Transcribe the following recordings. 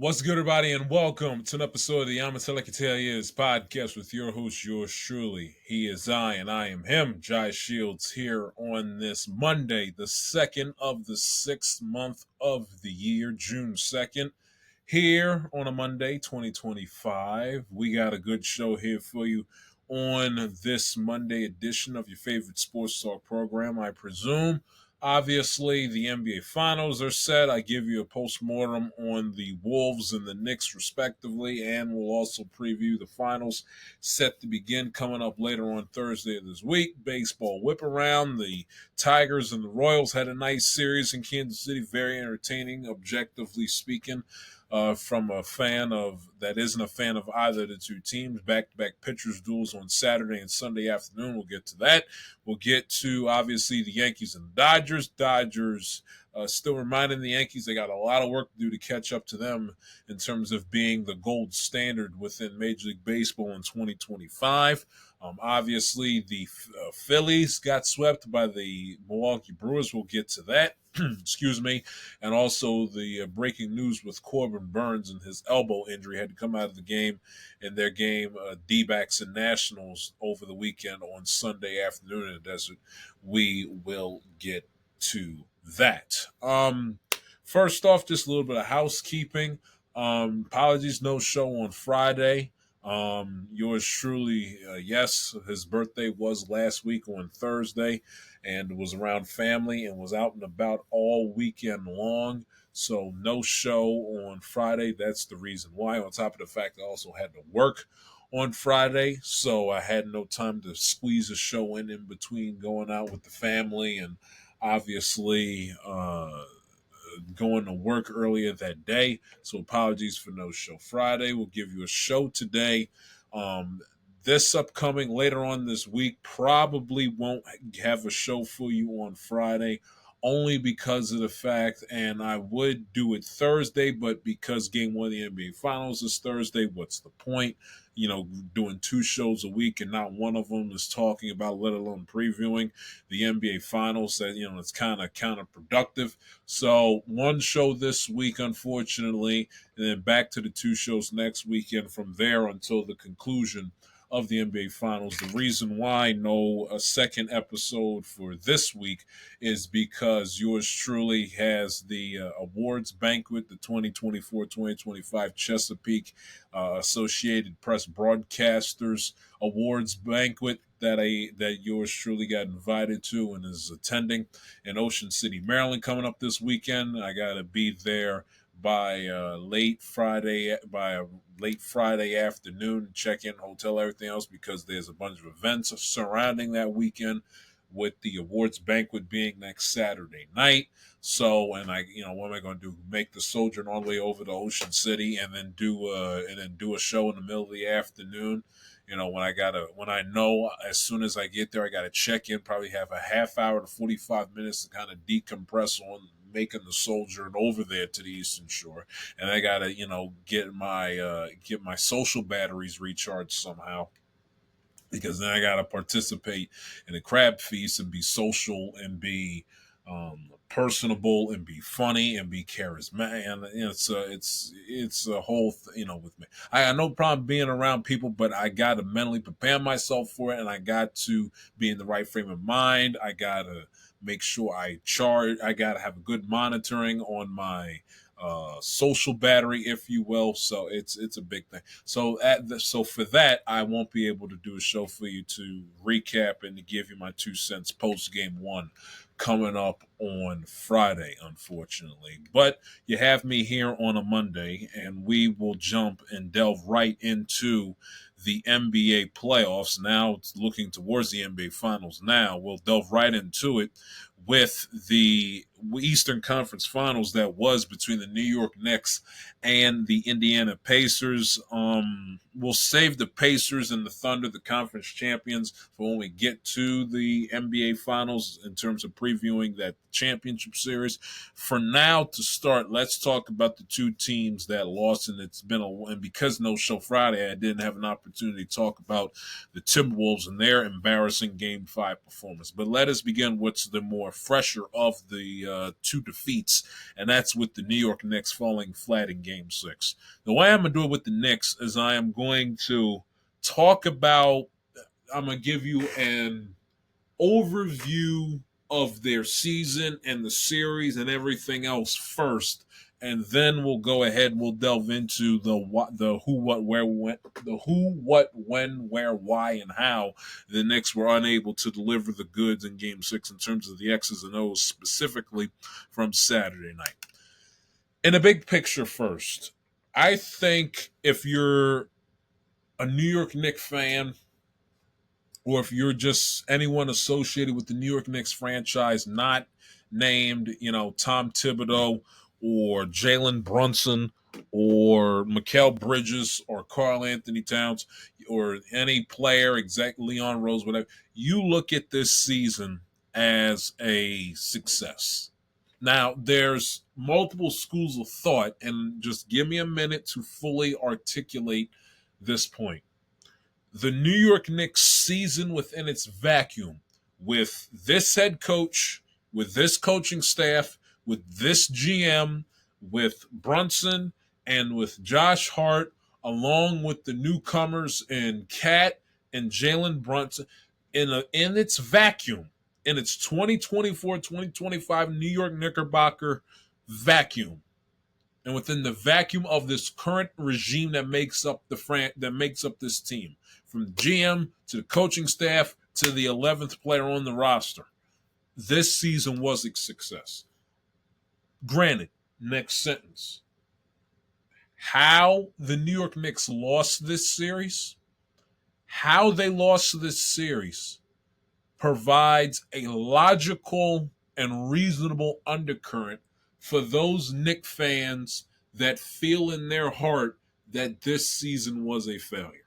What's good, everybody, and welcome to an episode of the Is podcast with your host, yours truly. He is I, and I am him, Jai Shields, here on this Monday, the 2nd of the 6th month of the year, June 2nd. Here on a Monday, 2025. We got a good show here for you on this Monday edition of your favorite sports talk program, I presume. Obviously, the NBA Finals are set. I give you a postmortem on the Wolves and the Knicks, respectively, and we'll also preview the finals set to begin coming up later on Thursday of this week. Baseball Whiparound. The Tigers and the Royals had a nice series in Kansas City, very entertaining, objectively speaking. From a fan of that isn't a fan of either of the two teams. Back-to-back pitchers duels on Saturday and Sunday afternoon. We'll get to that. We'll get to, obviously, the Yankees and the Dodgers. Dodgers still reminding the Yankees they got a lot of work to do to catch up to them in terms of being the gold standard within Major League Baseball in 2025. Obviously, the Phillies got swept by the Milwaukee Brewers. We'll get to that. Excuse me. And also the breaking news with Corbin Burns and his elbow injury had to come out of the game in their game D-backs and Nationals over the weekend on Sunday afternoon in the desert. We will get to that. First off, just a little bit of housekeeping. Apologies, no show on Friday. Yours truly, yes, his birthday was last week on Thursday and was around family and was out and about all weekend long. So no show on Friday. That's the reason why. On top of the fact I also had to work on Friday, so I had no time to squeeze a show in between going out with the family and obviously going to work earlier that day. So apologies for no show Friday. We'll give you a show today. This upcoming later on this week probably won't have a show for you on Friday only because of the fact, and I would do it Thursday, but because game one of the NBA Finals is Thursday, what's the point? Doing two shows a week and not one of them is talking about, let alone previewing the NBA Finals. That it's kind of counterproductive. So one show this week, unfortunately, and then back to the two shows next weekend from there until the conclusion of the NBA Finals. The reason why no a second episode for this week is because yours truly has the awards banquet, the 2024-2025 Chesapeake Associated Press Broadcasters Awards banquet that yours truly got invited to and is attending in Ocean City, Maryland, coming up this weekend. I got to be there by late Friday afternoon, check in hotel, everything else, because there's a bunch of events surrounding that weekend, with the awards banquet being next Saturday night. So, and what am I going to do? Make the sojourn all the way over to Ocean City and then do a show in the middle of the afternoon. When I know as soon as I get there, I got to check in, probably have a half hour to 45 minutes to kind of decompress on making the sojourn over there to the Eastern Shore, and I gotta get my social batteries recharged somehow, because then I gotta participate in a crab feast and be social and be personable and be funny and be charismatic, and it's a whole with me. I got no problem being around people, but I got to mentally prepare myself for it, and I got to be in the right frame of mind. I gotta make sure I charge. I gotta have a good monitoring on my social battery, if you will. So it's a big thing. So for that, I won't be able to do a show for you to recap and to give you my 2 cents post game one coming up on Friday, unfortunately. But you have me here on a Monday, and we will jump and delve right into the NBA playoffs. Now it's looking towards the NBA Finals now. We'll delve right into it with the Eastern Conference Finals that was between the New York Knicks and the Indiana Pacers. We'll save the Pacers and the Thunder, the conference champions, for when we get to the NBA Finals in terms of previewing that championship series. For now, to start, let's talk about the two teams that lost, and and because no show Friday, I didn't have an opportunity to talk about the Timberwolves and their embarrassing Game 5 performance. But let us begin with the more fresher of the two defeats, and that's with the New York Knicks falling flat in Game 6. The way I'm going to do it with the Knicks is I am going to talk about, I'm going to give you an overview of their season and the series and everything else first, and then we'll go ahead and we'll delve into the who, what, where, when, the who, what, when, where, why, and how the Knicks were unable to deliver the goods in Game 6 in terms of the X's and O's specifically from Saturday night. In a big picture first, I think if you're a New York Knicks fan, or if you're just anyone associated with the New York Knicks franchise, not named, Tom Thibodeau or Jalen Brunson or Mikal Bridges or Karl Anthony Towns or any player, Leon Rose, whatever, you look at this season as a success. Now, there's multiple schools of thought, and just give me a minute to fully articulate this point. The New York Knicks season within its vacuum, with this head coach, with this coaching staff, with this GM, with Brunson, and with Josh Hart, along with the newcomers in Cat and Jalen Brunson, in its vacuum, in its 2024-2025 New York Knickerbocker vacuum, and within the vacuum of this current regime that makes up this team, from the GM to the coaching staff to the 11th player on the roster, this season was a success. Granted, next sentence. How the New York Knicks lost this series, provides a logical and reasonable undercurrent for those Knicks fans that feel in their heart that this season was a failure.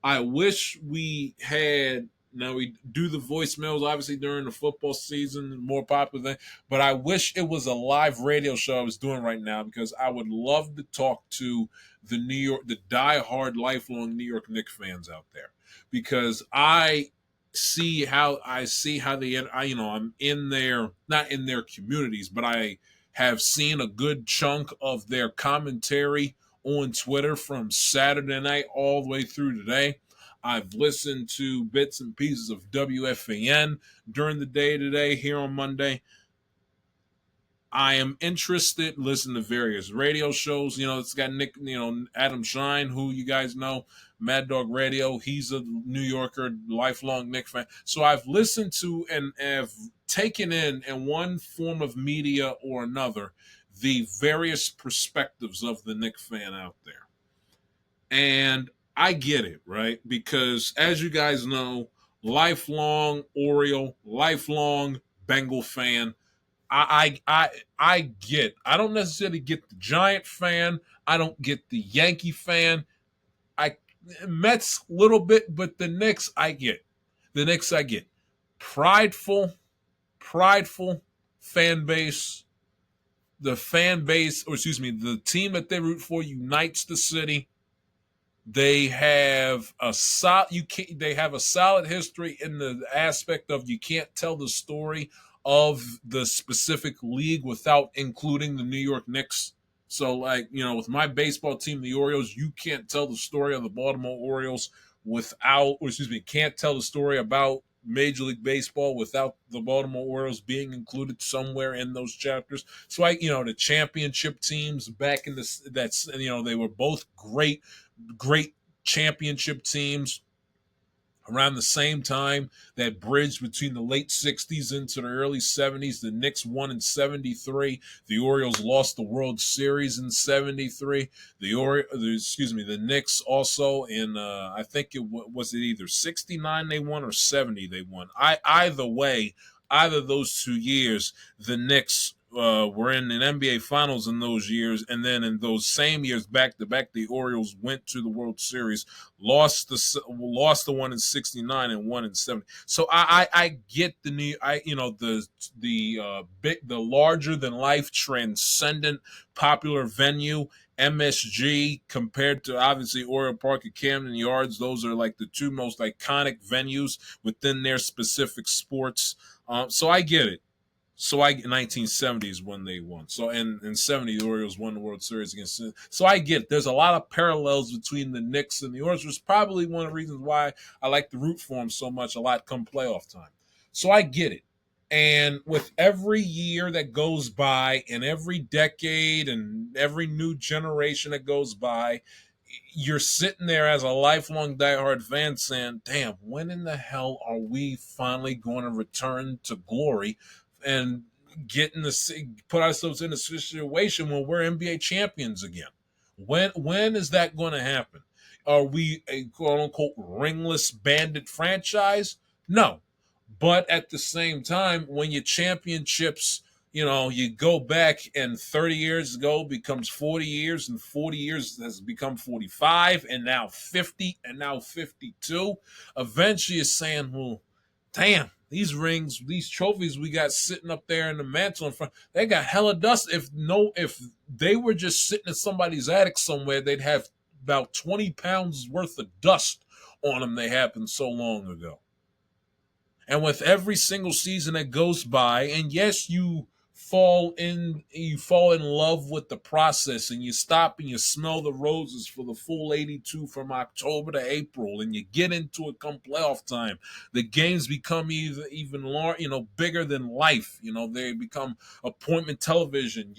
I wish we had, now we do the voicemails obviously during the football season, more popular than, but I wish it was a live radio show I was doing right now, because I would love to talk to the diehard lifelong New York Knicks fans out there, because I'm in their, not in their communities, but I have seen a good chunk of their commentary on Twitter from Saturday night all the way through today. I've listened to bits and pieces of WFAN during the day today here on Monday. I am interested, listen to various radio shows. It's got Nick, Adam Shine, who you guys know, Mad Dog Radio. He's a New Yorker, lifelong Knicks fan. So I've listened to and have taken in one form of media or another, the various perspectives of the Knicks fan out there. And I get it, right? Because as you guys know, lifelong Oriole, lifelong Bengal fan, I get. I don't necessarily get the Giant fan. I don't get the Yankee fan. Mets a little bit, but the Knicks I get. The Knicks I get. Prideful fan base. The team that they root for unites the city. They have a solid history in the aspect of you can't tell the story of the specific league without including the New York Knicks. So, with my baseball team, the Orioles, you can't tell the story of the Baltimore Orioles can't tell the story about Major League Baseball without the Baltimore Orioles being included somewhere in those chapters. So, the championship teams back in they were both great championship teams around the same time, that bridge between the late 60s into the early 70s. The Knicks won in 73. The Orioles lost the World Series in 73. The Knicks also in, I think was it either 69 they won or 70 they won. Either those 2 years, the Knicks were in an NBA Finals in those years, and then in those same years, back to back, the Orioles went to the World Series, lost the one in 69 and one in 70. So I get the larger than life, transcendent, popular venue. MSG compared to obviously Oriole Park and Camden Yards, those are like the two most iconic venues within their specific sports. So I get it. So I 1970s when they won. So in 70 the Orioles won the World Series against. So I get it. There's a lot of parallels between the Knicks and the Orioles, which is probably one of the reasons why I like to root for them so much a lot come playoff time. So I get it. And with every year that goes by and every decade and every new generation that goes by, you're sitting there as a lifelong diehard fan saying, damn, when in the hell are we finally going to return to glory and put ourselves in a situation where we're NBA champions again? When is that going to happen? Are we a quote unquote ringless bandit franchise? No. But at the same time, when your championships, you go back and 30 years ago becomes 40 years, and 40 years has become 45, and now 50, and now 52. Eventually, you're saying, well, damn, these rings, these trophies we got sitting up there in the mantle in front, they got hella dust. If they were just sitting in somebody's attic somewhere, they'd have about 20 pounds worth of dust on them. They happened so long ago. And with every single season that goes by, and yes, you fall in love with the process, and you stop and you smell the roses for the full 82 from October to April, and you get into it come playoff time. The games become even bigger than life. They become appointment television.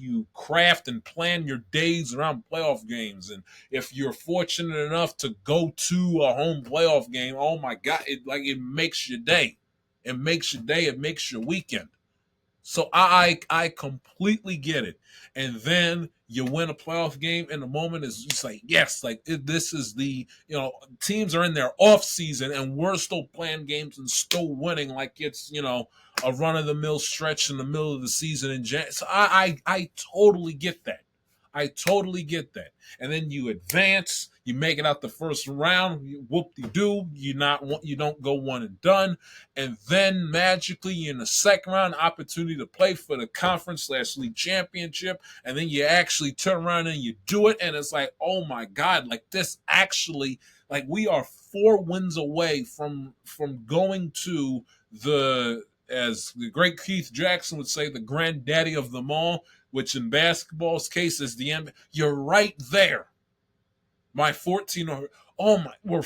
You craft and plan your days around playoff games, and if you're fortunate enough to go to a home playoff game, oh my God, it makes your day. It makes your day. It makes your weekend. So I completely get it. And then you win a playoff game, and the moment is just like, yes, this is teams are in their off season, and we're still playing games and still winning like it's a run of the mill stretch in the middle of the season in January. So I totally get that. I totally get that. And then you advance, you make it out the first round, whoop-de-doo, you don't go one and done, and then magically you're in the second round, opportunity to play for the conference/league championship, and then you actually turn around and you do it, and it's like, oh my God, like this actually, like we are 4 wins away from going to the, as the great Keith Jackson would say, the granddaddy of them all, which in basketball's case is the NBA. You're right there. My 14, oh my, we're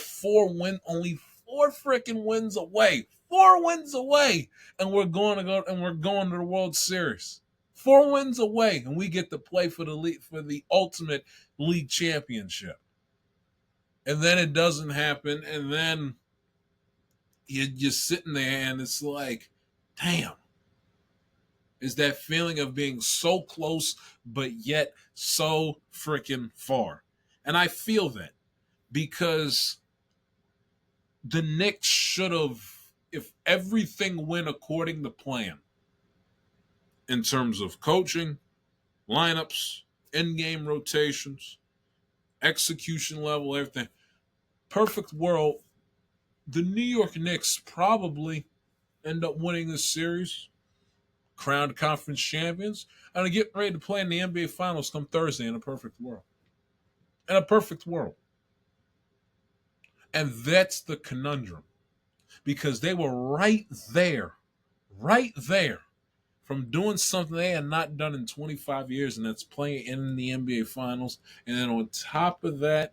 only 4 freaking wins away. 4 wins away, and we're going to the World Series. 4 wins away, and we get to play for the ultimate league championship. And then it doesn't happen, and then you're just sitting there, and it's like, damn. Is that feeling of being so close, but yet so freaking far. And I feel that because the Knicks should have, if everything went according to plan in terms of coaching, lineups, in-game rotations, execution level, everything, perfect world, the New York Knicks probably end up winning this series, crowned conference champions, and are getting ready to play in the NBA Finals come Thursday in a perfect world. In a perfect world. And that's the conundrum. Because they were right there from doing something they had not done in 25 years, and that's playing in the NBA Finals. And then on top of that,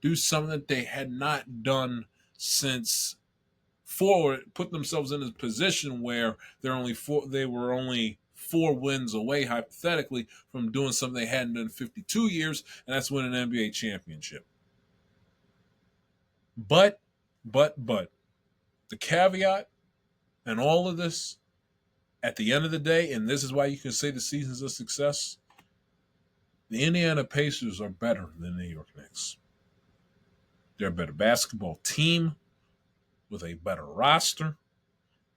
do something that they had not done since put themselves in a position where they were only 4 wins away, hypothetically, from doing something they hadn't done in 52 years, and that's winning an NBA championship. But, the caveat and all of this, at the end of the day, and this is why you can say the season's a success, the Indiana Pacers are better than the New York Knicks. They're a better basketball team with a better roster,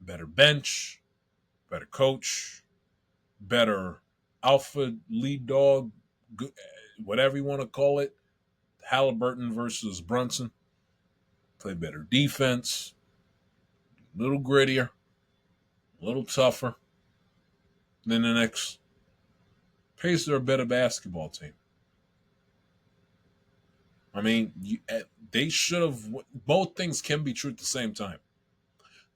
better bench, better coach, better alpha lead dog, whatever you want to call it. Halliburton versus Brunson. Play better defense, a little grittier, a little tougher than the Knicks. Pacers are a better basketball team. I mean, they should have. Both things can be true at the same time.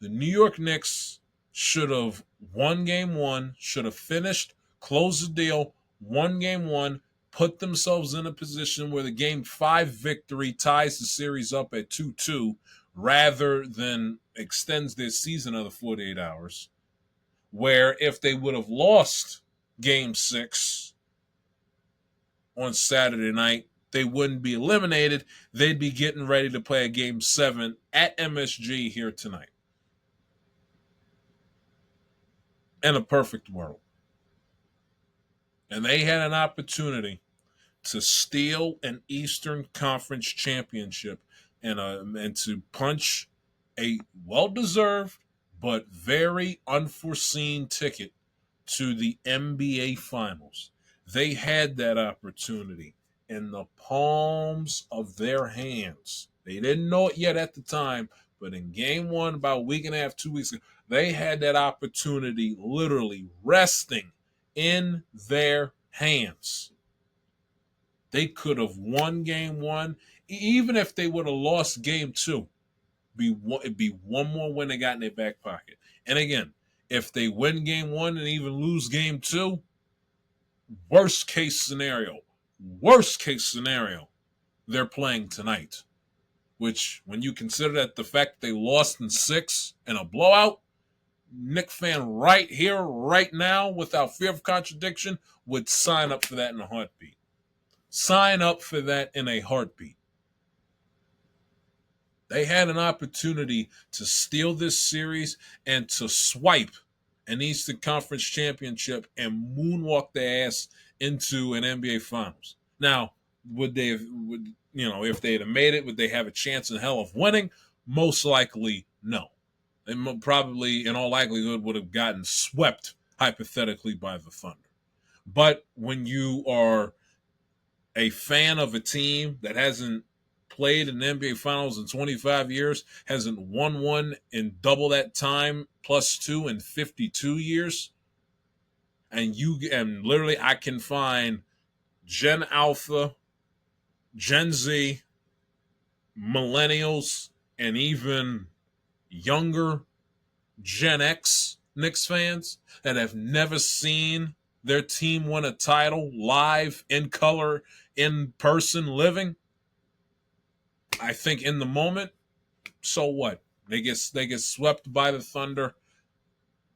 The New York Knicks should have won game one, should have finished, closed the deal, won game one, put themselves in a position where the game five victory ties the series up at 2-2 rather than extends their season another 48 hours. Where if they would have lost game six on Saturday night, they wouldn't be eliminated. They'd be getting ready to play a game seven at MSG here tonight. In a perfect world. And they had an opportunity to steal an Eastern Conference championship and to punch a well-deserved but very unforeseen ticket to the NBA Finals. They had that opportunity in the palms of their hands. They didn't know it yet at the time, but in game one, about a week and a half, 2 weeks ago, they had that opportunity literally resting in their hands. They could have won game one. Even if they would have lost game two, it'd be one more win they got in their back pocket. And again, if they win game one and even lose game two, worst case scenario, they're playing tonight. Which, when you consider that the fact they lost in six in a blowout, Knicks fan right here, right now, without fear of contradiction, would sign up for that in a heartbeat. Sign up for that in a heartbeat. They had an opportunity to steal this series and to swipe an Eastern Conference championship and moonwalk their ass into an NBA Finals. Now, if they'd have made it, would they have a chance in hell of winning? Most likely, no. They probably, in all likelihood, would have gotten swept, hypothetically, by the Thunder. But when you are a fan of a team that hasn't played in the NBA Finals in 25 years, hasn't won one in double that time, plus two in 52 years, and literally I can find Gen Alpha, Gen Z, Millennials, and even younger Gen X Knicks fans that have never seen their team win a title live, in color, in person, living. I think in the moment, so what? They get swept by the Thunder.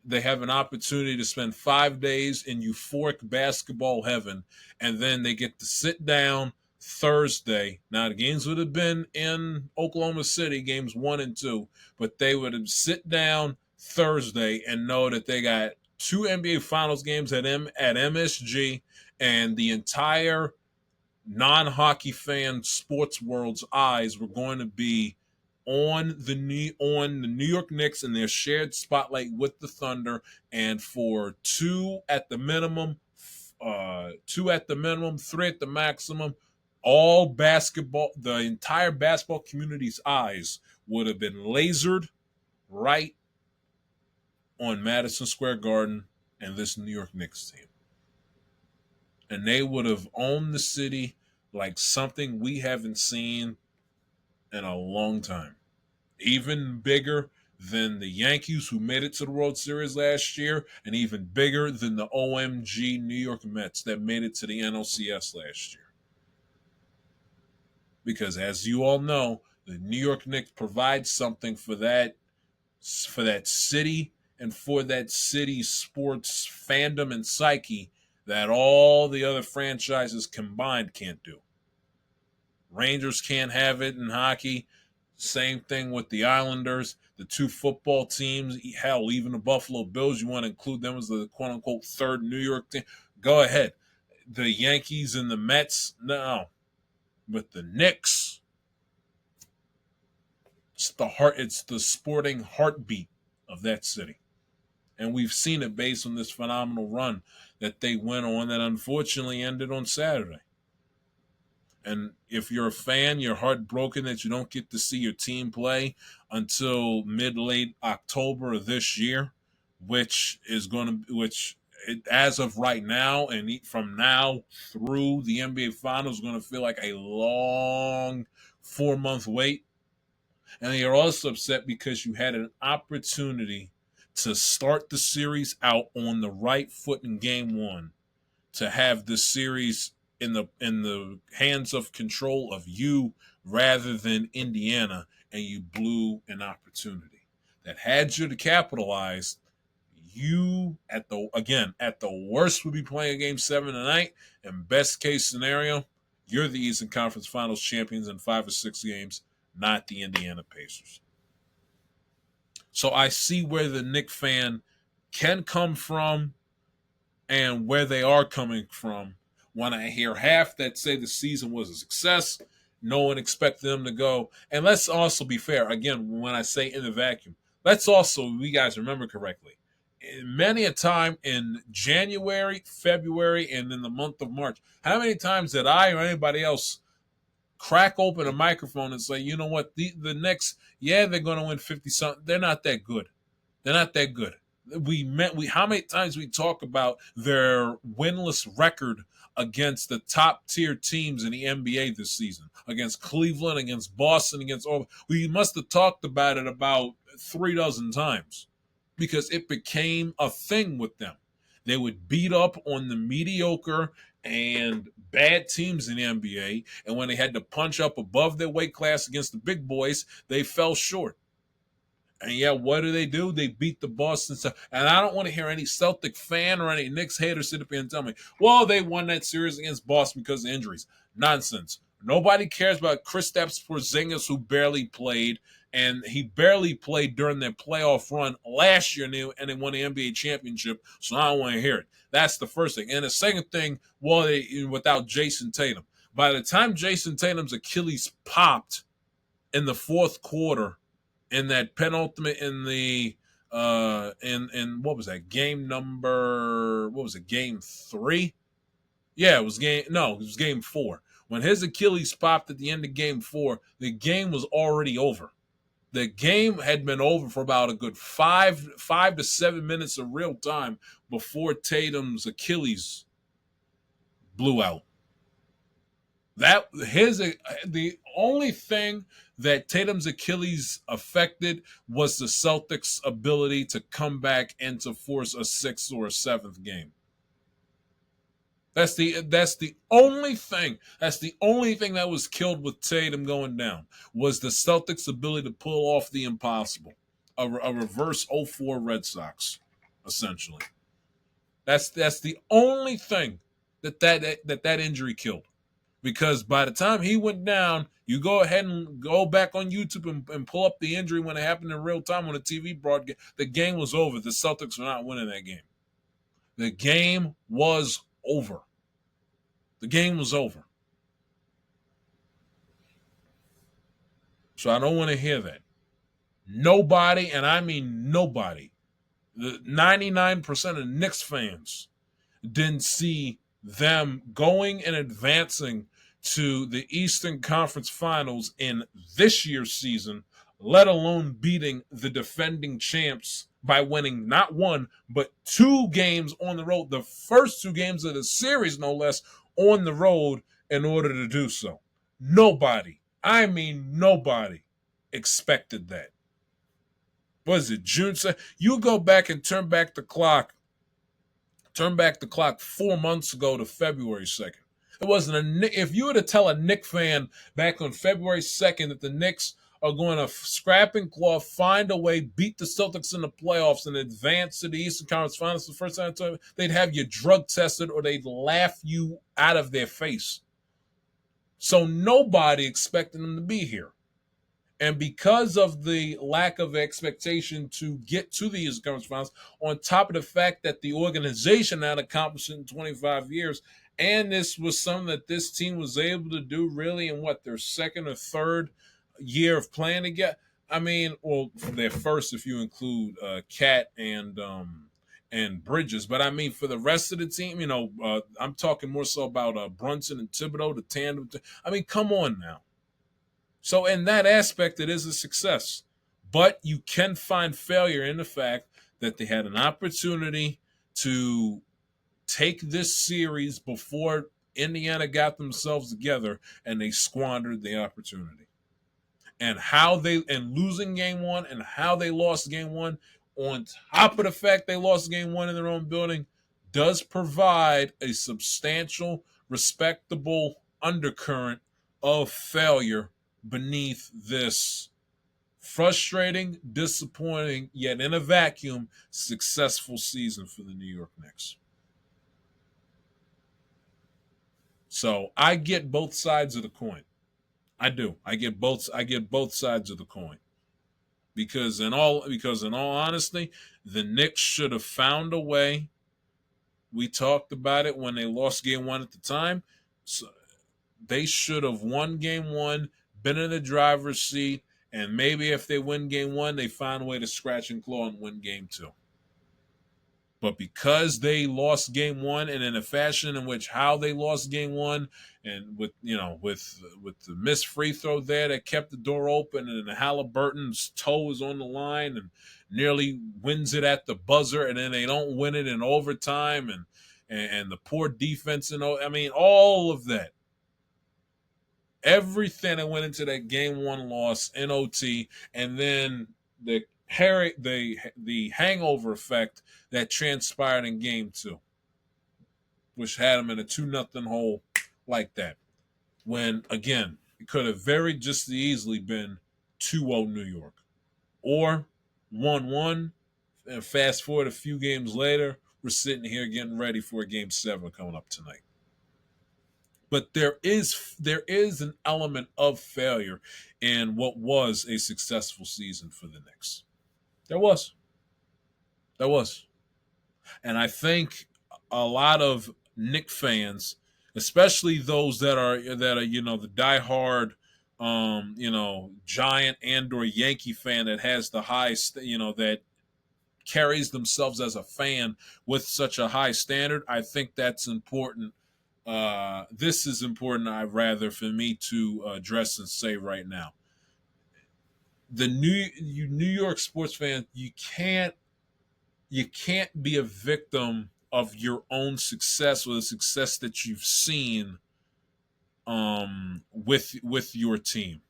They have an opportunity to spend 5 days in euphoric basketball heaven, and then they get to sit down Thursday. Now, the games would have been in Oklahoma City, games 1 and 2, but they would have sit down Thursday and know that they got 2 NBA Finals games at MSG, and the entire non-hockey fan sports world's eyes were going to be on the New York Knicks and their shared spotlight with the Thunder, and for two at the minimum, three at the maximum, the entire basketball community's eyes would have been lasered right on Madison Square Garden and this New York Knicks team. And they would have owned the city like something we haven't seen in a long time. Even bigger than the Yankees, who made it to the World Series last year, and even bigger than the OMG New York Mets that made it to the NLCS last year. Because as you all know, the New York Knicks provide something for that city and for that city's sports fandom and psyche that all the other franchises combined can't do. Rangers can't have it in hockey. Same thing with the Islanders, the two football teams. Hell, even the Buffalo Bills, you want to include them as the quote-unquote third New York team. Go ahead. The Yankees and the Mets, no. But the Knicks, it's the sporting heartbeat of that city. And we've seen it based on this phenomenal run that they went on that unfortunately ended on Saturday. And if you're a fan, you're heartbroken that you don't get to see your team play until mid-late October of this year, which as of right now and from now through the NBA Finals is going to feel like a long 4-month wait. And you're also upset because you had an opportunity to start the series out on the right foot in game one, to have the series in the hands of control of you rather than Indiana, and you blew an opportunity that had you to capitalize. You at the worst would be playing game 7 tonight, and best case scenario, you're the Eastern Conference Finals champions in 5 or 6 games, not the Indiana Pacers. So I see where the Knicks fan can come from and where they are coming from when I hear half that say the season was a success. No one expected them to go. And let's also be fair. Again, when I say in the vacuum, let's also, you guys remember correctly, many a time in January, February, and in the month of March, how many times did I or anybody else crack open a microphone and say, you know what, the Knicks, yeah, they're going to win 50 something. They're not that good. They're not that good. How many times we talk about their winless record against the top tier teams in the NBA this season, against Cleveland, against Boston, against all. We must have talked about it about 3 dozen times because it became a thing with them. They would beat up on the mediocre and bad teams in the NBA, and when they had to punch up above their weight class against the big boys, they fell short. And yeah, what do? They beat the Boston Celtics. And I don't want to hear any Celtic fan or any Knicks hater sit up here and tell me, well, they won that series against Boston because of injuries. Nonsense. Nobody cares about Kristaps Porzingis, who barely played, and he barely played during their playoff run last year, and they won the NBA championship, so I don't want to hear it. That's the first thing. And the second thing, well, without Jason Tatum. By the time Jason Tatum's Achilles popped in the fourth quarter, in that penultimate in the in what was that game number? What was it? Game 3? Yeah, it was game 4. When his Achilles popped at the end of game 4, the game was already over. The game had been over for about a good 5 to 7 minutes of real time before Tatum's Achilles blew out. The only thing that Tatum's Achilles affected was the Celtics' ability to come back and to force a 6th or a 7th game. That's the only thing. That's the only thing that was killed with Tatum going down, was the Celtics' ability to pull off the impossible, a reverse 0-4 Red Sox, essentially. That's the only thing that injury killed. Because by the time he went down, you go ahead and go back on YouTube and pull up the injury when it happened in real time on a TV broadcast. The game was over. The Celtics were not winning that game. The game was over. The game was over. So I don't want to hear that. Nobody, and I mean nobody, the 99% of Knicks fans didn't see them going and advancing to the Eastern Conference Finals in this year's season, let alone beating the defending champs by winning not 1, but 2 games on the road, the first 2 games of the series, no less, on the road in order to do so. Nobody, I mean nobody, expected that. What is it, June 2nd? You go back and turn back the clock 4 months ago to February 2nd. It wasn't if you were to tell a Knicks fan back on February 2nd that the Knicks are going to scrap and claw, find a way, beat the Celtics in the playoffs, and advance to the Eastern Conference Finals the first time, they'd have you drug tested or they'd laugh you out of their face. So nobody expected them to be here. And because of the lack of expectation to get to the Eastern Conference Finals, on top of the fact that the organization had accomplished it in 25 years, and this was something that this team was able to do really in their second or third year of playing together. I mean, well, their first if you include Cat and Bridges. But I mean, for the rest of the team, I'm talking more so about Brunson and Thibodeau, the tandem. I mean, come on now. So in that aspect, it is a success. But you can find failure in the fact that they had an opportunity to take this series before Indiana got themselves together, and they squandered the opportunity. and losing game one and how they lost game one, on top of the fact they lost game one in their own building, does provide a substantial, respectable undercurrent of failure beneath this frustrating, disappointing, yet in a vacuum, successful season for the New York Knicks. So I get both sides of the coin. I do. I get both sides of the coin. Because in all honesty, the Knicks should have found a way. We talked about it when they lost game one at the time. So they should have won game one, been in the driver's seat, and maybe if they win game one, they find a way to scratch and claw and win game two. But because they lost game one, and in a fashion in which how they lost game one, and with the missed free throw there that kept the door open, and Halliburton's toe was on the line and nearly wins it at the buzzer, and then they don't win it in overtime, and the poor defense, all of that, everything that went into that game one loss in OT, and then the hangover effect that transpired in game two, which had them in a 2-0 hole like that. When, again, it could have very just easily been 2-0 New York. Or 1-1, and fast forward a few games later, we're sitting here getting ready for a game 7 coming up tonight. But there is an element of failure in what was a successful season for the Knicks. There was. And I think a lot of Knick fans, especially those that are the diehard Giant and or Yankee fan that has the high that carries themselves as a fan with such a high standard, I think that's important. This is important, I'd rather, for me to address and say right now. The New York sports fan, you can't be a victim of your own success or the success that you've seen with your team.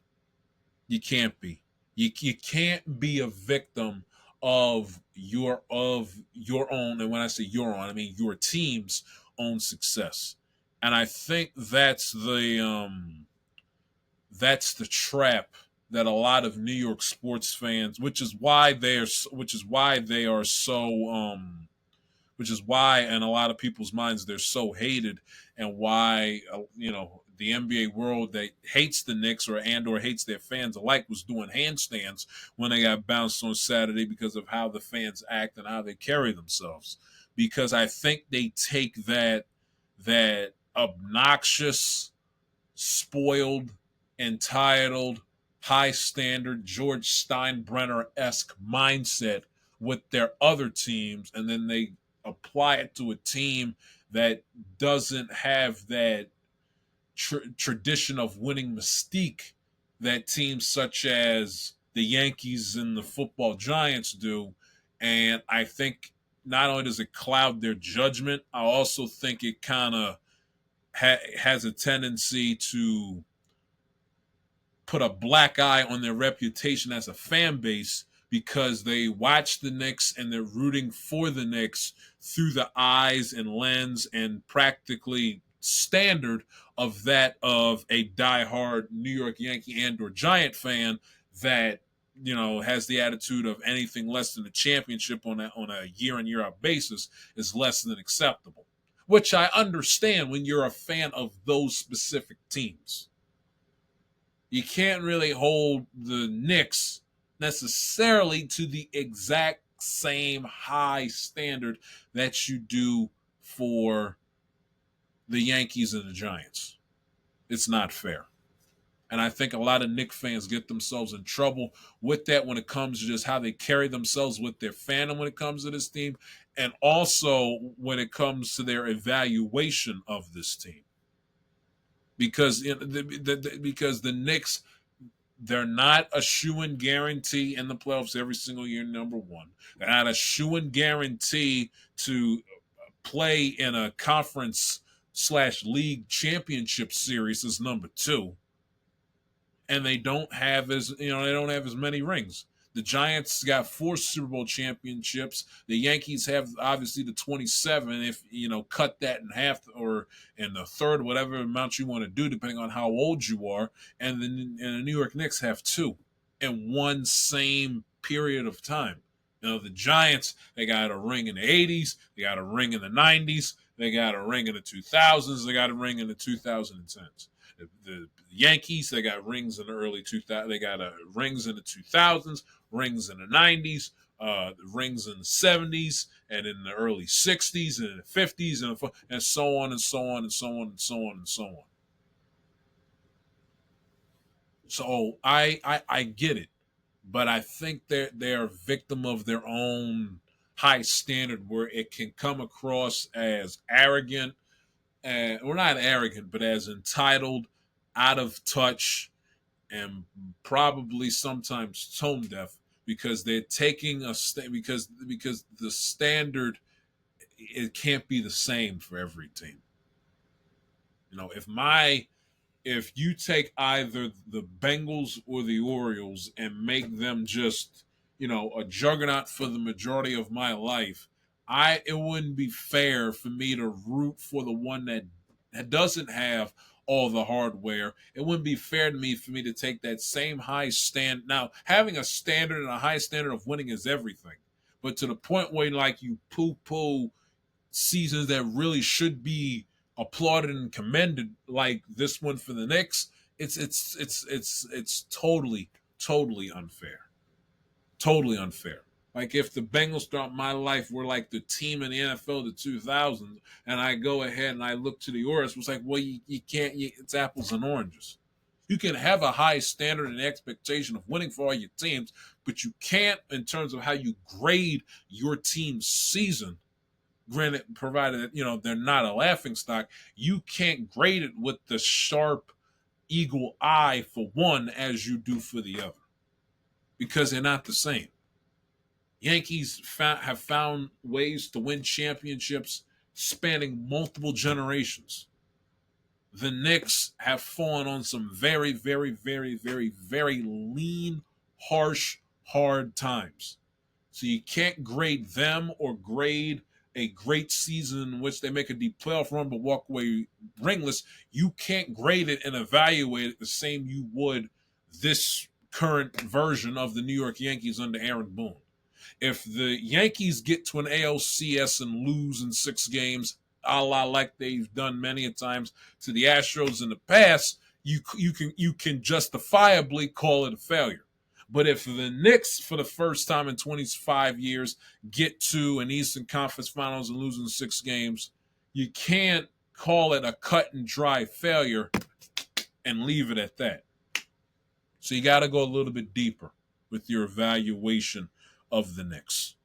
You can't be. You can't be a victim of your own, and when I say your own, I mean your team's own success. And I think that's the trap that a lot of New York sports fans, which is why in a lot of people's minds they're so hated, and why the NBA world that hates the Knicks or hates their fans alike was doing handstands when they got bounced on Saturday because of how the fans act and how they carry themselves. Because I think they take that obnoxious, spoiled, entitled, high standard George Steinbrenner-esque mindset with their other teams, and then they apply it to a team that doesn't have that tradition of winning mystique that teams such as the Yankees and the football Giants do. And I think not only does it cloud their judgment, I also think it kind of has a tendency to put a black eye on their reputation as a fan base, because they watch the Knicks and they're rooting for the Knicks through the eyes and lens and practically standard of that of a diehard New York Yankee and or Giant fan that has the attitude of anything less than a championship on a year in, year out basis is less than acceptable, which I understand when you're a fan of those specific teams. You can't really hold the Knicks necessarily to the exact same high standard that you do for the Yankees and the Giants. It's not fair. And I think a lot of Knicks fans get themselves in trouble with that when it comes to just how they carry themselves with their fandom when it comes to this team, and also when it comes to their evaluation of this team. Because the Knicks, they're not a shoo-in guarantee in the playoffs every single year, number one. They're not a shoo-in guarantee to play in a conference/league championship series as number two. and they don't have as many rings. The Giants got 4 Super Bowl championships. The Yankees have obviously the 27. If cut that in half or in a third, whatever amount you want to do, depending on how old you are. And the New York Knicks have 2 in one same period of time. The Giants, they got a ring in the 80s, they got a ring in the 90s, they got a ring in the 2000s, they got a ring in the 2010s. The Yankees, they got rings in the early 2000s. They got rings in the 2000s, rings in the 90s, rings in the 70s, and in the early 60s, and in the 50s, and so on and so on and so on and so on and so on. So I get it, but I think they're a victim of their own high standard where it can come across as arrogant, or not arrogant, but as entitled, out of touch, and probably sometimes tone deaf because they're taking because the standard, it can't be the same for every team. If you take either the Bengals or the Orioles and make them just, a juggernaut for the majority of my life, it wouldn't be fair for me to root for the one that doesn't have all the hardware. It wouldn't be fair to me for me to take that same high stand. Now, having a standard and a high standard of winning is everything. But to the point where you poo-poo seasons that really should be applauded and commended, like this one for the Knicks, it's totally unfair. Totally unfair. Like if the Bengals throughout my life were like the team in the NFL the 2000s, and I go ahead and I look to the Orioles, it's like, well, you can't. It's apples and oranges. You can have a high standard and expectation of winning for all your teams, but you can't in terms of how you grade your team's season. Granted, provided that they're not a laughing stock, you can't grade it with the sharp eagle eye for one as you do for the other, because they're not the same. Yankees have found ways to win championships spanning multiple generations. The Knicks have fallen on some very, very, very, very, very lean, harsh, hard times. So you can't grade them or grade a great season in which they make a deep playoff run but walk away ringless. You can't grade it and evaluate it the same you would this current version of the New York Yankees under Aaron Boone. If the Yankees get to an ALCS and lose in 6 games, a la like they've done many a times to the Astros in the past, you can justifiably call it a failure. But if the Knicks, for the first time in 25 years, get to an Eastern Conference Finals and lose in 6 games, you can't call it a cut and dry failure and leave it at that. So you got to go a little bit deeper with your evaluation of the Knicks.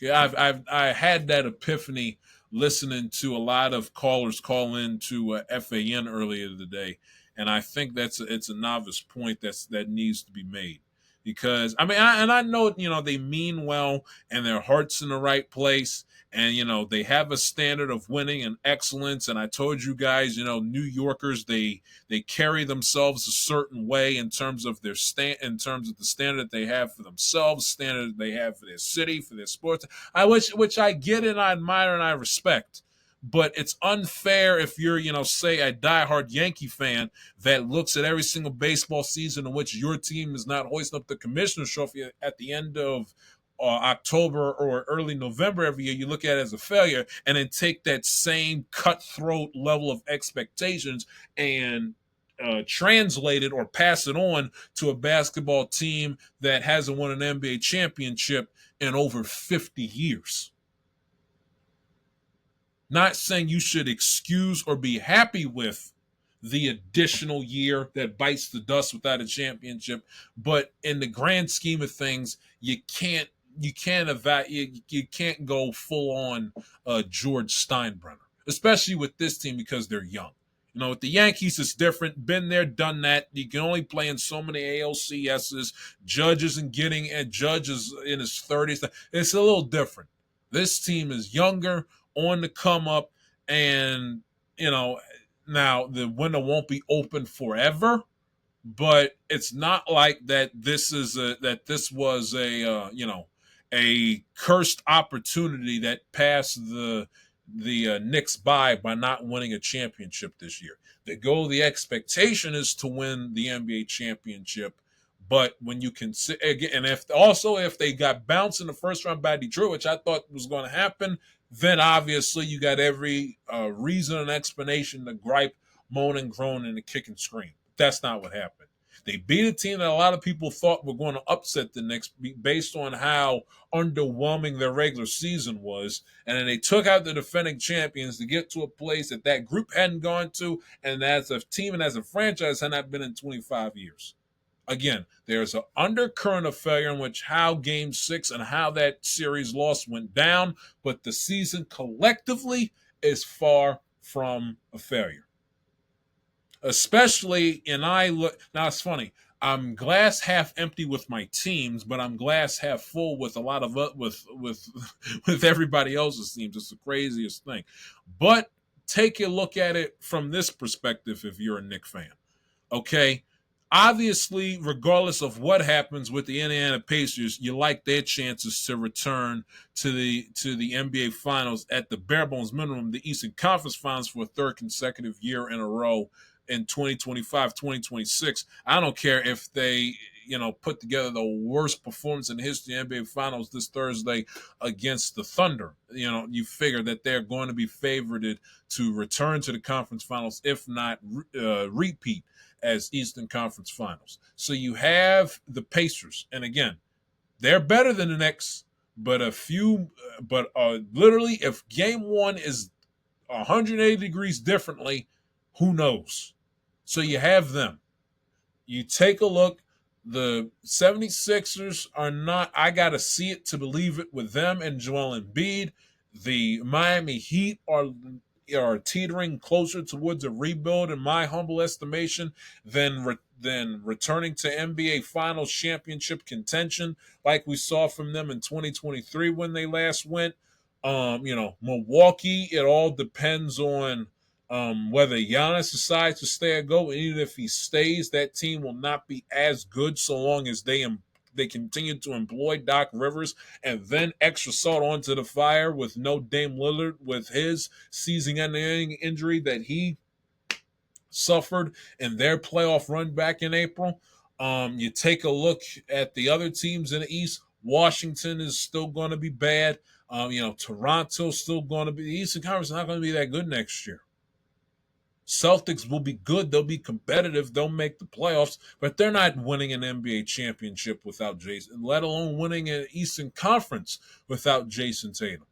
Okay, I had that epiphany listening to a lot of callers call into FAN earlier today, and I think it's a novice point that needs to be made. Because I know they mean well and their heart's in the right place, and they have a standard of winning and excellence. And I told you guys, New Yorkers, they carry themselves a certain way in terms of the standard they have for themselves, standard they have for their city, for their sports. Which I get and I admire and I respect. But it's unfair if you're, say a diehard Yankee fan that looks at every single baseball season in which your team is not hoisting up the Commissioner's Trophy at the end of October or early November every year. You look at it as a failure, and then take that same cutthroat level of expectations and translate it or pass it on to a basketball team that hasn't won an NBA championship in over 50 years. Not saying you should excuse or be happy with the additional year that bites the dust without a championship, but in the grand scheme of things, you can't go full on George Steinbrenner, especially with this team because they're young. With the Yankees, it's different. Been there, done that. You can only play in so many ALCSs. Judges in his 30s. It's a little different. This team is younger, on the come up, and now the window won't be open forever, but it's not like that. This was a cursed opportunity that passed the Knicks by not winning a championship this year. The expectation is to win the NBA championship. But when you can again, and if they got bounced in the first round by Detroit, which I thought was going to happen, then obviously you got every reason and explanation to gripe, moan and groan, and to kick and scream. That's not what happened. They beat a team that a lot of people thought were going to upset the Knicks based on how underwhelming their regular season was. And then they took out the defending champions to get to a place that group hadn't gone to, and as a team and as a franchise had not been in 25 years. Again, there's an undercurrent of failure in which how Game 6 and how that series loss went down, but the season collectively is far from a failure. Especially, and I look now. It's funny. I'm glass half empty with my teams, but I'm glass half full with a lot of with everybody else's teams. It's the craziest thing. But take a look at it from this perspective if you're a Knicks fan. Okay, obviously, regardless of what happens with the Indiana Pacers, you like their chances to return to the NBA Finals at the bare bones minimum, the Eastern Conference Finals for a third consecutive year in a row in 2025, 2026. I don't care if they put together the worst performance in the history of the NBA Finals this Thursday against the Thunder. You figure that they're going to be favored to return to the conference finals, if not repeat as Eastern Conference Finals. So you have the Pacers, and again, they're better than the Knicks, but literally, if Game 1 is 180 degrees differently, who knows? So you have them. You take a look. The 76ers are not, I got to see it to believe it with them and Joel Embiid. The Miami Heat are teetering closer towards a rebuild, in my humble estimation, than returning to NBA Finals championship contention like we saw from them in 2023 when they last went. Milwaukee, it all depends on whether Giannis decides to stay or go. And even if he stays, that team will not be as good so long as they continue to employ Doc Rivers and then extra salt onto the fire with no Dame Lillard with his season-ending injury that he suffered in their playoff run back in April. You take a look at the other teams in the East. Washington is still going to be bad. Toronto's still going to be. The Eastern Conference is not going to be that good next year. Celtics will be good. They'll be competitive. They'll make the playoffs, but they're not winning an NBA championship without Jason, let alone winning an Eastern Conference without Jason Tatum.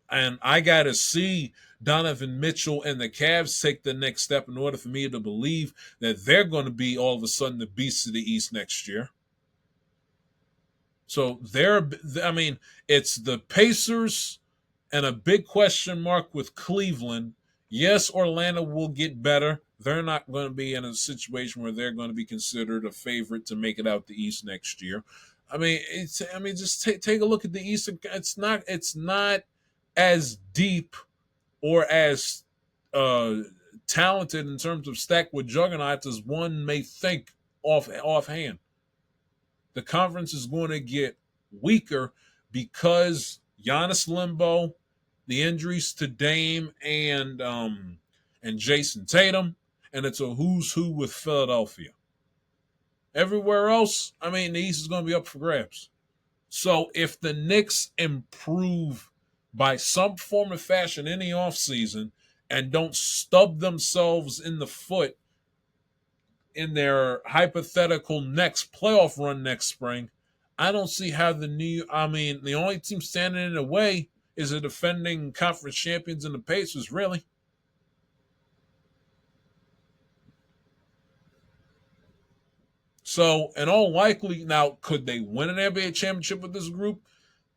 And I got to see Donovan Mitchell and the Cavs take the next step in order for me to believe that they're going to be all of a sudden the beasts of the East next year. So it's the Pacers and a big question mark with Cleveland. Yes, Orlando will get better. They're not going to be in a situation where they're going to be considered a favorite to make it out the East next year. Just take a look at the East. It's not as deep or as talented in terms of stacked with juggernauts as one may think offhand. The conference is going to get weaker because Giannis limbo, the injuries to Dame and Jason Tatum, and it's a who's who with Philadelphia. Everywhere else, the East is going to be up for grabs. So if the Knicks improve by some form of fashion in the offseason and don't stub themselves in the foot in their hypothetical next playoff run next spring, I don't see how the only team standing in the way is the defending conference champions and the Pacers, really. So, in all likely, now, could they win an NBA championship with this group?